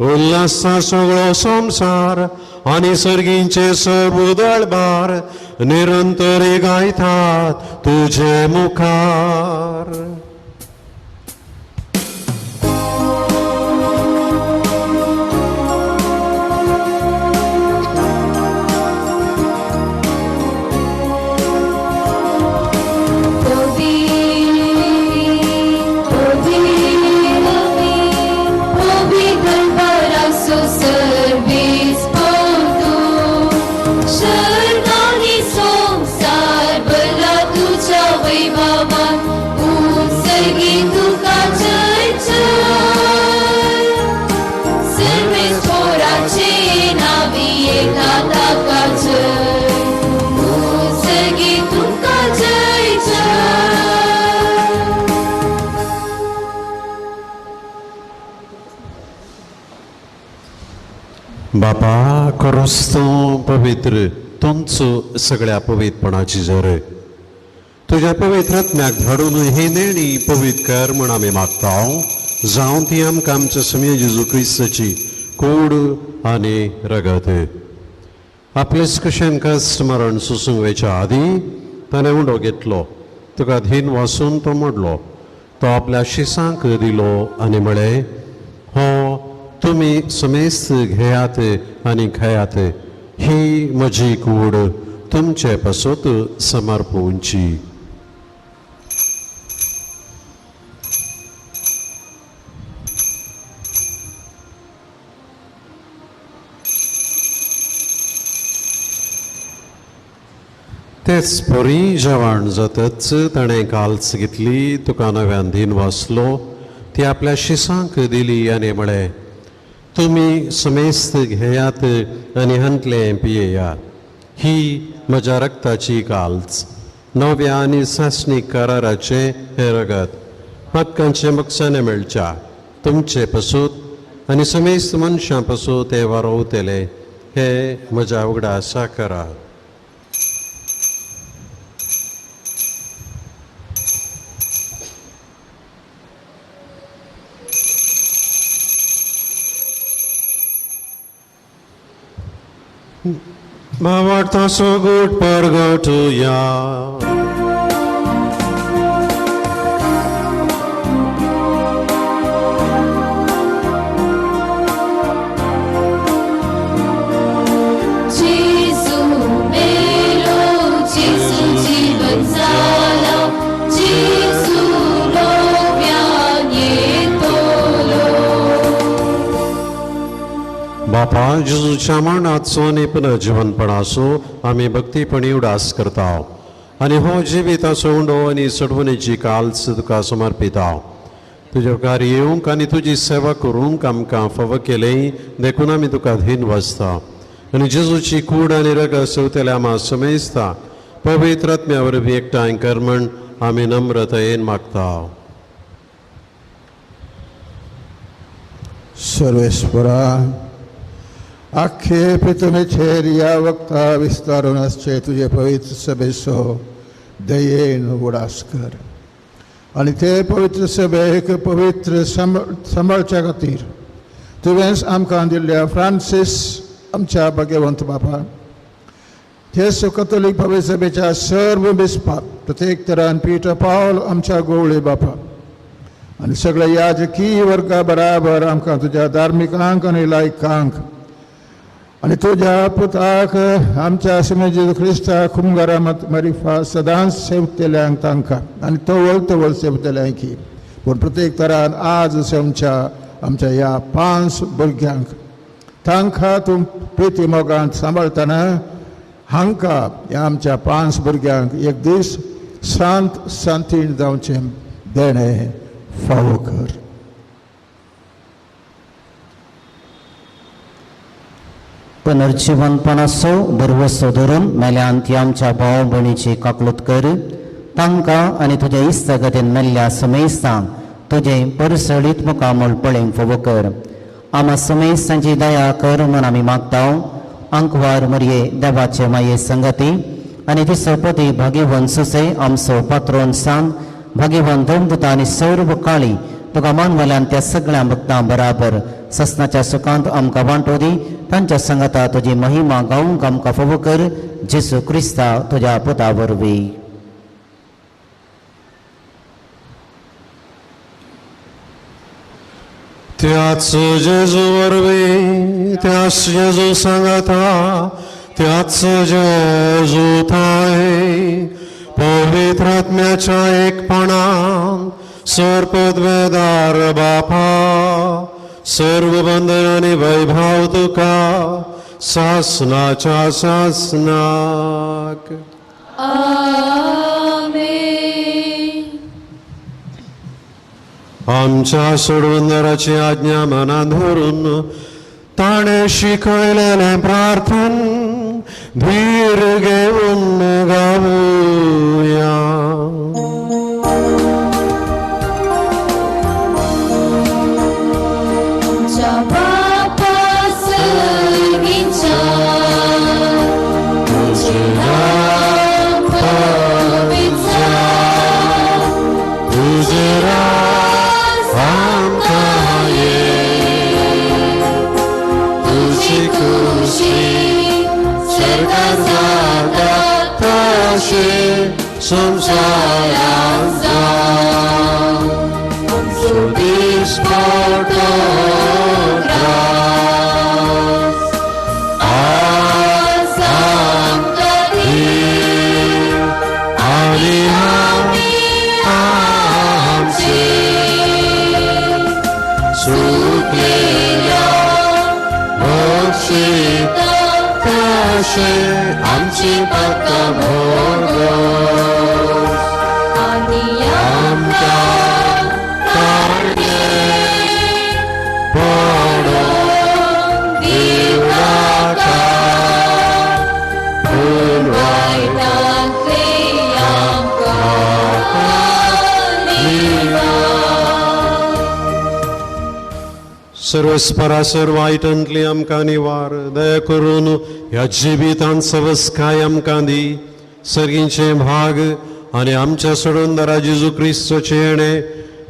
उल्हासा सगळो संसार आनी सर्गींचे सर्व दळबार निरंतरी गायतात तुजे मुखार. बापा, खरोच तूं पवित्र, तूंच सगळ्या पवित्रपणाची जर. तुज्या पवित्र आत्म्याक धाडून ही देणी पवित्र कर म्हण आमी मागता. जावं ती आमकां आमच्या समे जेजू क्रिस्ताची कूड आनी रगत. आपलेच कशें कश्ट मरण सुसूंक वयच्या आदीं ताणें उंडो घेतलो. तुका धीन वाचून तो मोडलो. तो आपल्या शिसांक दिलो आनी म्हळें, हो तुमी समेस्त घेयात आनी खायात. ही म्हजी कूड तुमचे पासत समर्पूंची. तेच बरी जेवण जातच ताणें काल्स घेतली. तुका नव्यान धीन वाचलो. ती आपल्या शिसांक दिली आनी म्हळें, तुमी समेस्त घेयात आनी हांतले पियेयात. ही म्हज्या रक्ताची काल्च, नव्या आनी सासणीक कराराचे हे रगत. पातकांचे मोक्षाने मेळच्या तुमचे पासूत आनी समेस्त मनशां पासूत ते वारोवतले. हे म्हज्या उगडासा करा. भावार्थाचो गोट परगटुया. जेजू मेलो, जेजू जीवन जाला, जेजू नव्यान येतलो. बापा जेजूच्या मरणाचो आनी पुनर्जीवनपणाचो आमी भक्तीपणी उडास करता आनी हो जिविताचो उंडो आनी सडवणेची काल्स तुका समर्पिता. तुज्या मुखार येवंक आनी तुजी सेवा करूंक आमकां फाव केलें देखून आमी तुका धीन वाजता आनी जेजूची कूड आनी रग सवतेल्या आमा समेजता. पवित्र आत्म्या वरवीं एकठांय कर म्हण आमी नम्रतायेन मागता. सर्वेश्वरा, आख्खे पृथ्वीचेर या वक्ता विस्तारून आसचे तुजे पवित्र सभेचो दयेन उडास कर आनी ते पवित्र सभेक पवित्र सांबाळच्या खातीर तुवेंच आमकां दिल्ल्या फ्रांसीस आमच्या भाग्यवंत बापा, तेच कथोलीक पवित्र सभेच्या सर्व बिस्पाक, प्रत्येक तरान पीटर पावल आमच्या गोवळे बापा आनी सगळ्या याजकी वर्गा बराबर आमकां तुज्या धार्मिकांक आनी लायकांक आनी तुज्या पुताक आमच्या सिमेजी क्रिस्ता खुमगारा मरिफा सदांच सेवतल्यांक तांकां आनी तवळ सेवतल्यांक पूण प्रत्येक तरान आज आमच्या ह्या 5 भुरग्यांक तांकां तूं प्रिती मोगान सांबाळतना हांकां ह्या आमच्या 5 भुरग्यांक एक दीस शांतीन जावचें देणें फावो कर. पुनर्जीवनपणाचो बरवसो धरून मेल्यांत आमच्या भाव भयणीची काकलूत कर. तांकां आनी तुज्या इस्तगतीन मेल्ल्या समेस्तांक तुजें परसळीत मुखामोल पळेंक फावो कर. आमा समेस्तांची दया कर म्हूण आमी मागता. अंकवार मरये देवाचे माये संगती आनी तिचो पती भाग्यवंत सुसे आमचो पात्रोन सांग भाग्यवान धर्मदूता आनी सर्व काळी तुका मानवाल्यान त्या सगळ्या भक्तां बराबर ससनाच्या सुखांत आमकां वांटो दी. तांच्या संगता तुजी महिमा गावंक आमकां फावो कर. जेसू क्रिस्ता तुज्या पुता वरवीं. त्याच जेजू वरवीं, त्याच जेजू सांगता, त्याच जेजू थाय पवित्र आत्म्याच्या एकपणान सर्पद्वेदार बापा सर्व बंधन आनी वैभव तुका सासनाच्या सासनाक. आमच्या सोडवंदराची आज्ञा मनात धरून ताणे शिकयलेलें प्रार्थन धीर घेऊन गावुया. संसारांत आमचो दीस मोठो त्रास आज आमकां दी आनी आमी आमचे सुटलेल्या बक्षिता तशे आमची पक्का भोगोस आनी आमकां काडले पडोन देवळाका पूण वायटांतले आमकां निवार. सर्वस्परासर वायटांतली आमकां निवार. दया करून ह्या जिवितांत सवस्काय आमकां दी. सर्गींचे भाग आनी आमच्या सोडूनदारा जेजू क्रिस्तोचे येणे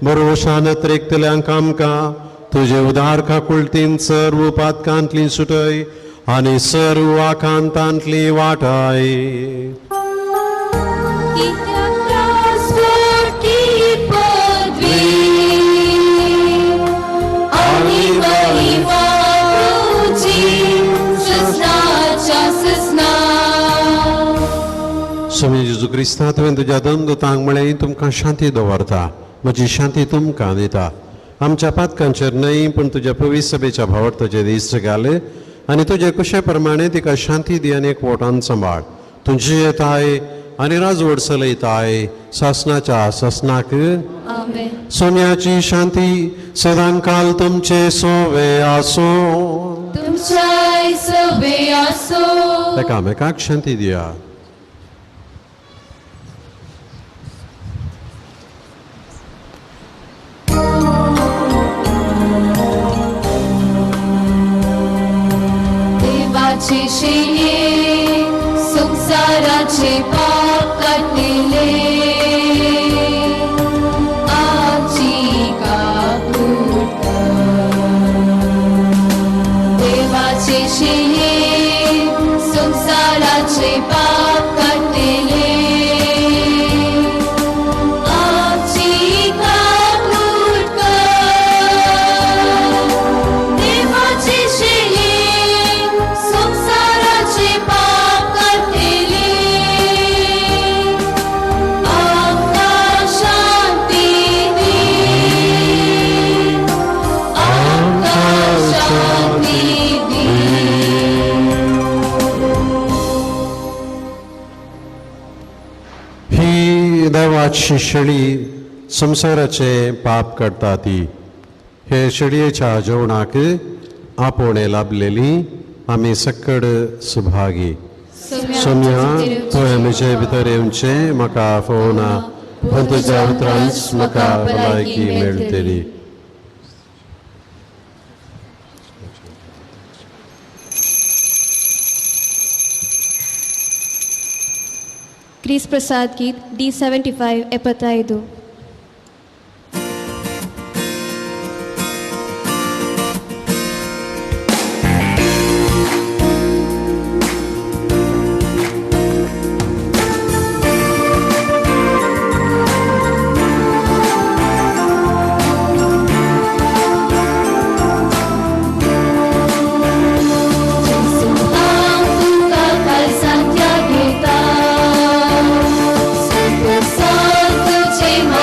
बरोशान त्रेकतल्यांक आमकां तुजे उदार काकुळटीन सर्व पातकांतली सुटय आनी सर्व आकांतांतली वाटाय स्वामी जेजू क्रिस्ता तुवें तुज्या दोतांक म्हळें तुमकां शांती दवरता म्हजी शांती तुमकां दिता आमच्या पातकांचेर न्हय पूण तुज्या पवित्र सभेच्या भावार्थाचेर दिश्ट घाल आनी तुजे कुशे प्रमाणे तिका शांती दी आनी एकवटान सांबाळ तुजी येताय आनी राजवट चलयताय सासनाच्या सासनाक सोन्याची शांती सदां काल तुमचे सोवे आसो तुमच्या सोबे आसो एकामेकाक शांती दिया देवाचे शेये संसाराचे पाप काटले आमची काकूट देवाचे शेये संसाराचे पाप काटले आमची काकूट देवाचे शेये संसाराचे पाप काटले आमकां शांती दी आमकां शांती दी ही देवाची शेळी संसाराचे पाप काडटा ती हे शेळयेच्या जेवणाक आपोणे लाभलेली आमी सकड सुभागी सोम्या तुवें म्हजे भितर येवचे म्हाका फोवना पूण तुज्या उतरांच म्हाका भलायकी मेळटली क्रिस प्रसाद गीत D75 75. Santo, Santo,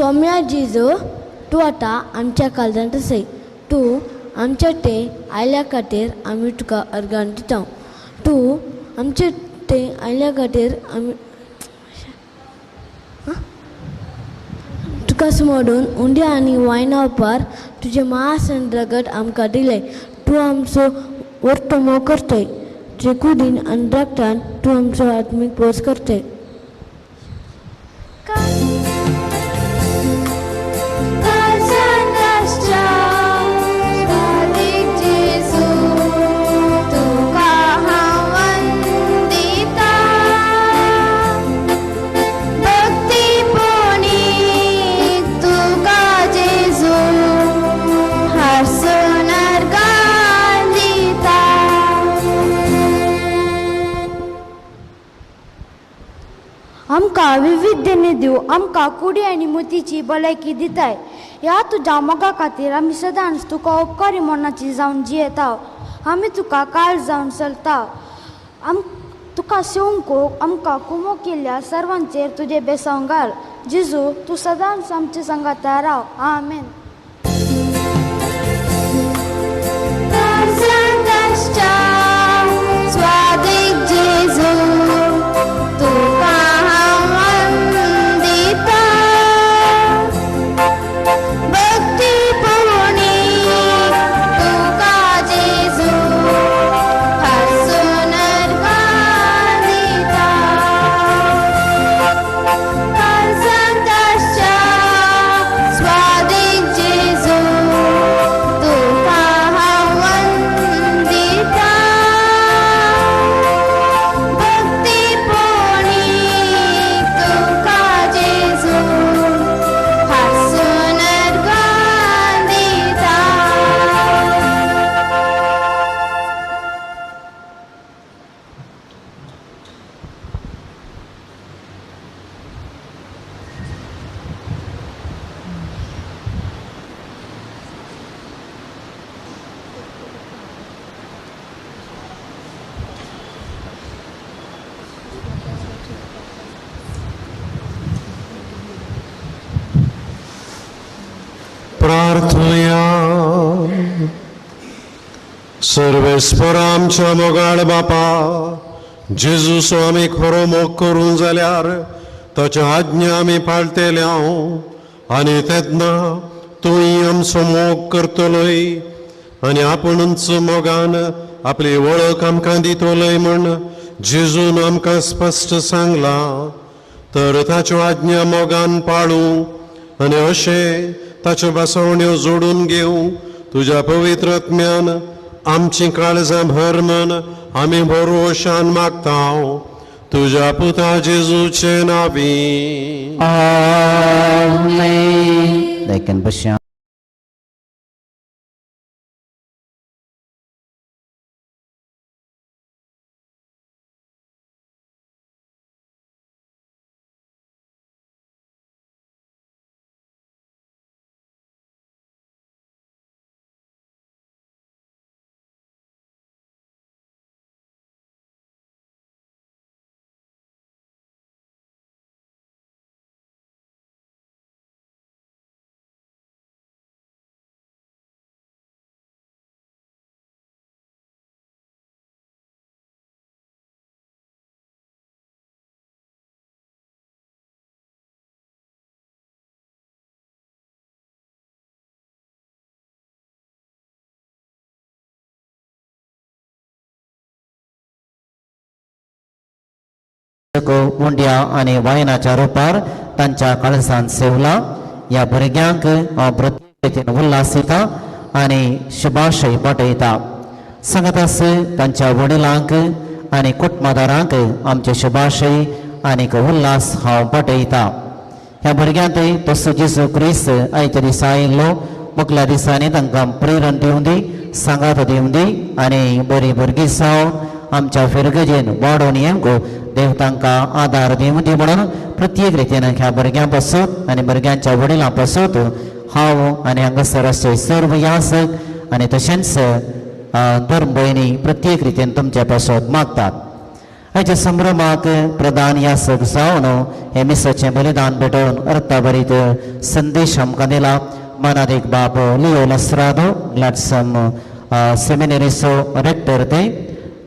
सौम्या जिजो तूं आतां आमच्या काळजांत आसय. तूं आमच्या ते आयल्या खातीर आमी तुका अर्गान दिता. तूं आमचे ते आयल्या खातीर आमी तुका सोडून उंड्या आनी वायना उपार तुजें मांस आनी रगत आमकां दिलें. तूं आमचो वर्तो मोग करतय. तुजे कुडीन आनी रगतान तूं आमचो आत्मीक पोस करतय. आमकां विविधतेने दिव आमकां कुडी आनी मोतीची भलायकी दिताय. ह्या तुज्या मोगा खातीर आमी सदांच तुका उपकारी मनाची जावन जियेता. आमी तुका काळ जावन चलता. तुका सेवंकोक आमकां कुमो केल्ल्या सर्वांचेर तुजे बेसांव घाल. जेजू तूं सदांच आमचे संगाता राव. आमेन. प्रार्थुया. सर्वेस्पर आमच्या मोगाळ बापा, जेजूचो आमी खरो मोग करूं जाल्यार ताच्या आज्ञा आमी पाळटल्या. आनी तेन्ना तूंय आमचो मोग करतलोय आनी आपुणूच मोगान आपली वळख आमकां दितलोय म्हण जेजून आमकां स्पश्ट सांगला. तर ताच्यो आज्ञा मोगान पाळूं आनी अशें ताच्यो बसवण्यो जोडून घेवं तुज्या पवित्र आत्म्यान आमची काळजां भर म्हण आमी भरवशान मागता. तुज्या पुता जेजूचे नांवी. आमेन. देखन बश्या. पुस्तक मुंड्या आनी वायनाच्या रुपार तांच्या काळजांत सेवला. ह्या भुरग्यांक हांव प्रत्येक रितीन उल्हास दिता आनी शुभाशय पाठयता. सांगातास तांच्या वडिलांक आनी कुटुंबदारांक आमचे शुभाशय आनीक उल्हास हांव पाठयता. ह्या भुरग्यांक तसो जेजू क्रिस्त आयच्या दिसा आयिल्लो मुखल्या दिसांनी तांकां प्रेरण दिवं दी, सांगात दिवं दी आनी बरी भुरगीं जावन आमच्या फिरगजेन वाडोवन येवंक देव तांकां आदार दिवं दी म्हणून प्रत्येक रितीन ह्या भुरग्यां पासून आनी भुरग्यांच्या वडिलां पासून हांव आनी हांगासर अशे सर्व यासक आनी तशेंच धर्म भयणी प्रत्येक रितीन तुमचे पासून मागतात. हाच्या संभ्रमाक प्रधान यासक जावन हे मिसाचें बलिदान भेटोवन अर्थभरीत संदेश आमकां दिला. मनात एक बाब लिओ लस्रादो ग्लॅडसम सेमिनरीचो रेक्टर ते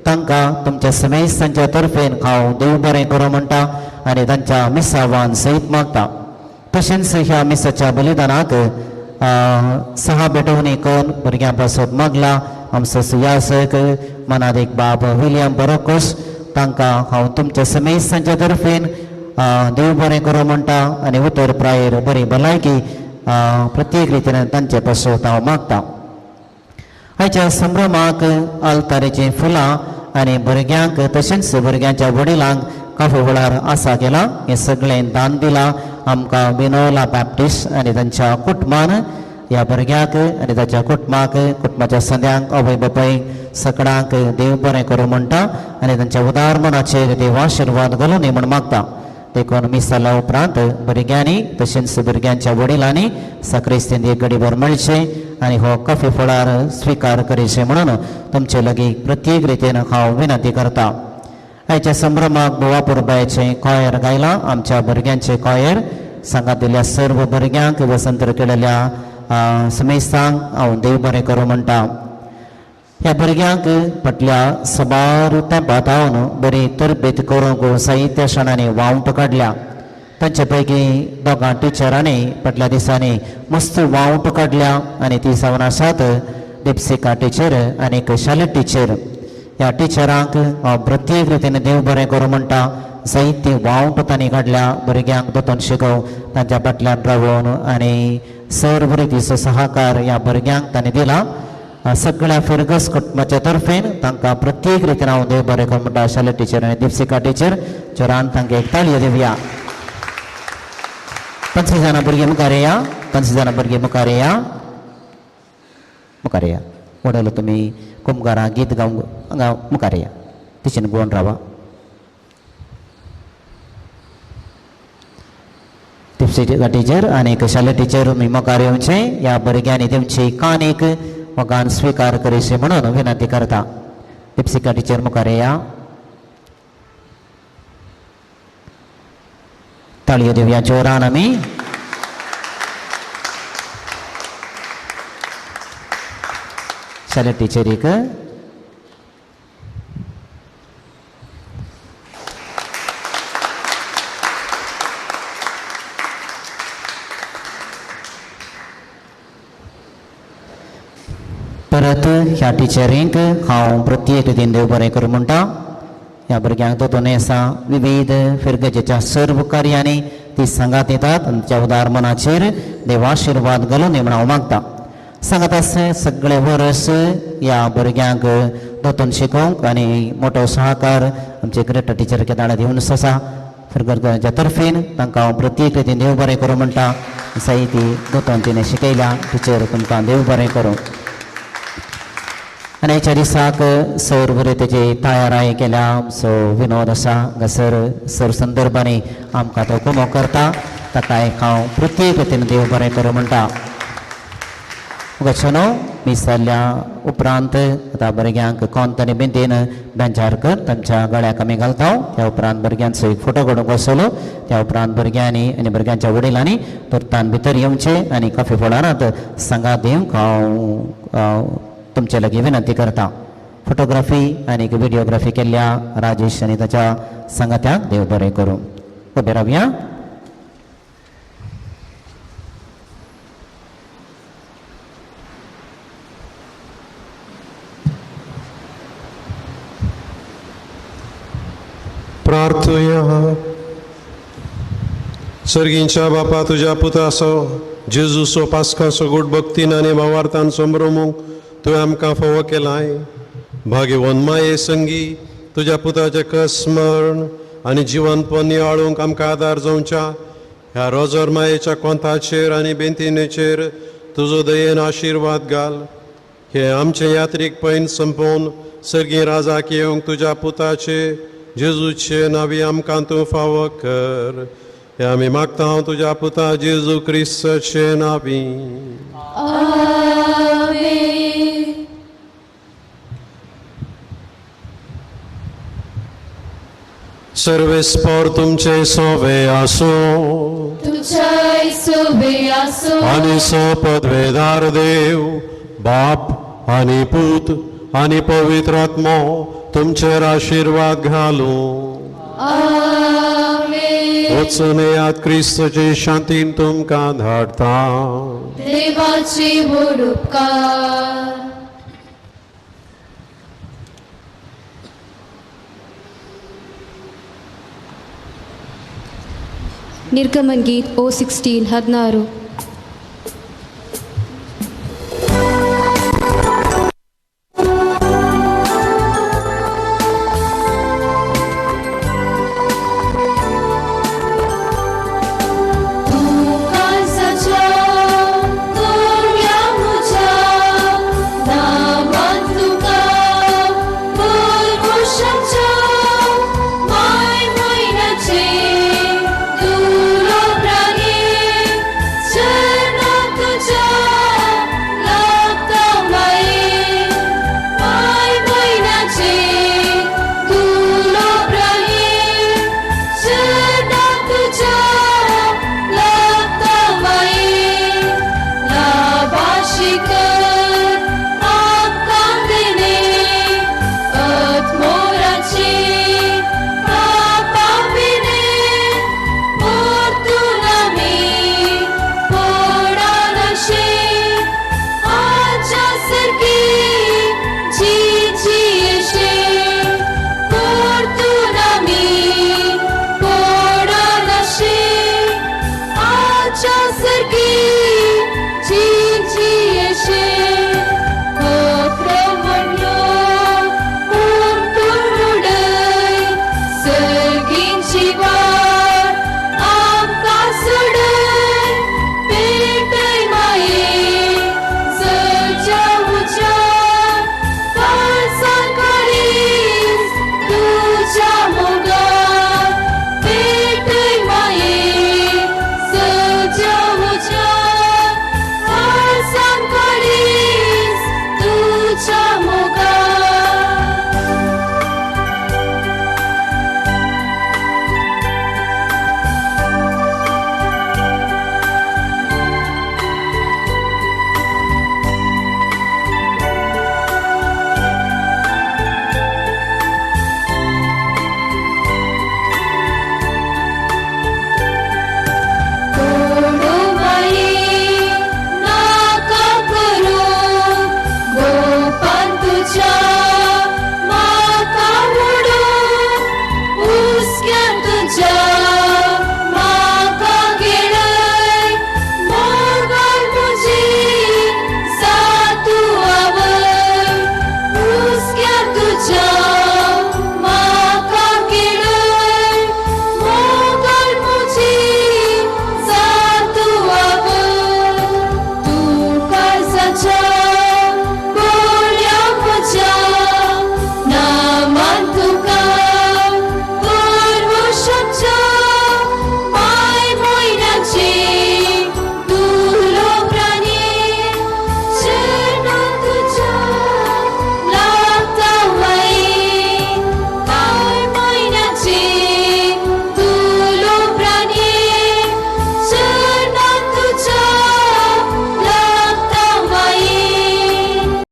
तांकां तुमच्या समेस्तांच्या तर्फेन हांव देव बरें करूं म्हणटा आनी तांच्या मिसावान सयत मागता. तशेंच ह्या मिसाच्या बलिदानाक सहा भेटोवणी करून भुरग्यां पासून मागला. आमचो सुयासक मनात एक बाब विलियम बरोकोस तांकां हांव तुमच्या समेस्तांच्या तर्फेन देव बरें करूं म्हणटा आनी उतर प्रायर बरी भलायकी प्रत्येक रितीन तांचे पासून हांव मागता. हाच्या संभ्रमाक आल्तारेचीं फुलां आनी भुरग्यांक तशेंच भुरग्यांच्या वडिलांक काफे वेळार आसा केला. हें सगळें दान दिलां आमकां बिनोला बॅप्टिस्ट आनी तांच्या कुटुंबान. ह्या भुरग्याक आनी ताच्या कुटुंबाच्या सद्यांक आवय बापायक सगळ्यांक देव बरें करूं म्हणटा आनी तांच्या उदार मनाचेर देव आशिर्वाद घालूं दी म्हण मागता. देखून मिसाला उपरांत भुरग्यांनी तशेंच भुरग्यांच्या वडिलांनी साक्रिस्तीन एक घडीभर मेळचें आनी हो कफे फळार स्विकार करीचे म्हणून तुमचे लागीं प्रत्येक रितीन हांव विनंती करता. हाच्या संभ्रमाक बोवापूर बायचें कॉयर गायलां. आमच्या भुरग्यांचें कॉयर सांगात दिल्ल्या सर्व भुरग्यांक वसंत केलेल्या समेस्तांक हांव देव बरें करूं म्हणटा. ह्या भुरग्यांक फाटल्या सबार तेंपात हांव बरी तरबेत करूंक साहित्य शाळांनी वावंट काडल्या. तांचे पैकी दोगां टिचरांनी फाटल्या दिसांनी मस्त वावंट काडल्या आनी ती जावन आसात दिपसिका टिचर आनी शाले टिचर. ह्या टिचरांक हांव प्रत्येक रितीन देव बरें करूं म्हणटा. जायती वावंट तांणी काडल्या. भुरग्यांक दोतोन शिकोव तांच्या फाटल्यान रावून आनी सर्व रितीचो सहकार ह्या भुरग्यांक तांणी दिला. सगळ्या फिरगस कुटुंबाच्या तर्फेन तांकां प्रत्येक रितीन हांव देव बरें करूं म्हणटा. शाले टिचर आनी दिपसिका टिचर चोरान तांकां एक ताळयो दिवया. 50 जाणां भुरगीं मुखार येया. 50 जाणां भुरगीं मुखार येया. मुखार येया. वडलो तुमी कुमगारां गीत गावंक हांगा मुखार येया. तिच्यान गोवन रावा. दिपसिका टिचर आनी शाले टिचर तुमी मुखार येवचें. ह्या भुरग्यांनी तेमची कानीक हो गान स्विकार करीचे म्हणून विनंती करता. दिपसिका टिचर मुखार येया. ताळयो दिवया जोरान आमी. शाले टिचरीक परत ह्या टिचरींक हांव प्रत्येक रितीन देव बरें करूं म्हणटा. ह्या भुरग्यांक दोतोन आसा विविध फिरगजेच्या सर्व कार्यांनी ती सांगात येतात. तांच्या उदार मनाचेर देव आशिर्वाद घालूं दी म्हण हांव मागता. सांगात आसा सगळे वर्स ह्या भुरग्यांक दोतोन शिकोवंक आनी मोठो सहकार आमचे ग्रेटर टिचर केदार दिवन आसा. फिरगजेच्या तर्फेन तांकां हांव प्रत्येक रितीन देव बरें करूं म्हणटा. जायती दोतोन तिणें शिकयल्या. टिचर तुमकां देव बरें करूं. आनी ह्याच्या दिसाक सर बरे तेजी तयाराय केल्या. सो विनोद आसा हांगासर सर संदर्भांनी आमकां तो कुमो करता. ताकाय हांव प्रत्येक रितीन देव बरें करूं म्हणटा. वचनो मीस जाल्ल्या उपरांत आतां भुरग्यांक कोंत आनी बिंदीन बेंचार कर तांच्या गळ्याक आमी घालता. त्या उपरांत भुरग्यांचो एक फोटो काडूंक वचलो. त्या उपरांत भुरग्यांनी आनी भुरग्यांच्या वडिलांनी तुर्तान भितर येवचें आनी कॉफी फुडारांत सांगात दिवंक हांव तुमचे लागीं विनंती करता. फोटोग्राफी आनी व्हिडिओग्राफी केल्ल्या राजेश आनी ताच्या सांगात्याक देव बरें करूं. उबे रावया. प्रार्थुया. सर्गींच्या बापा तुझ्या पुतासो जेजूसो पास्कासो गोड भक्तीन आनी भावार्थान संभ्रमूंक तुवें आमकां फोव केलाय. भाग्यवन माये संगी तुझ्या पुताचें कसमरण आनी जिवनपण नियाळूंक आमकां आदार जावच्या ह्या रोजर मायेच्या कोंताचेर आनी बेंतिनेचेर तुजो दयेन आशिर्वाद घाल. हे आमचे यात्रीक पैन संपोवन सर्गी राजाक येवंक तुज्या पुताचे जेजूचे नावी आमकां तूं फावो कर. हे आमी मागता हांव तुज्या पुता जेजू क्रिस्ताचे नावी. सर्वेस्पर तुमचे सोवे आसो तुझ्या सोबे आसो आनी सपदवेदार देव बाप आनी पूत आनी पवित्र आत्मो तुमचेर आशिर्वाद घालू. वचून क्रिस्ताचे शांतीन तुमकां धाडता. देवाची व्हड उपकार. ನಿರ್ಗಮನ್ ಗೀತ್ O16 16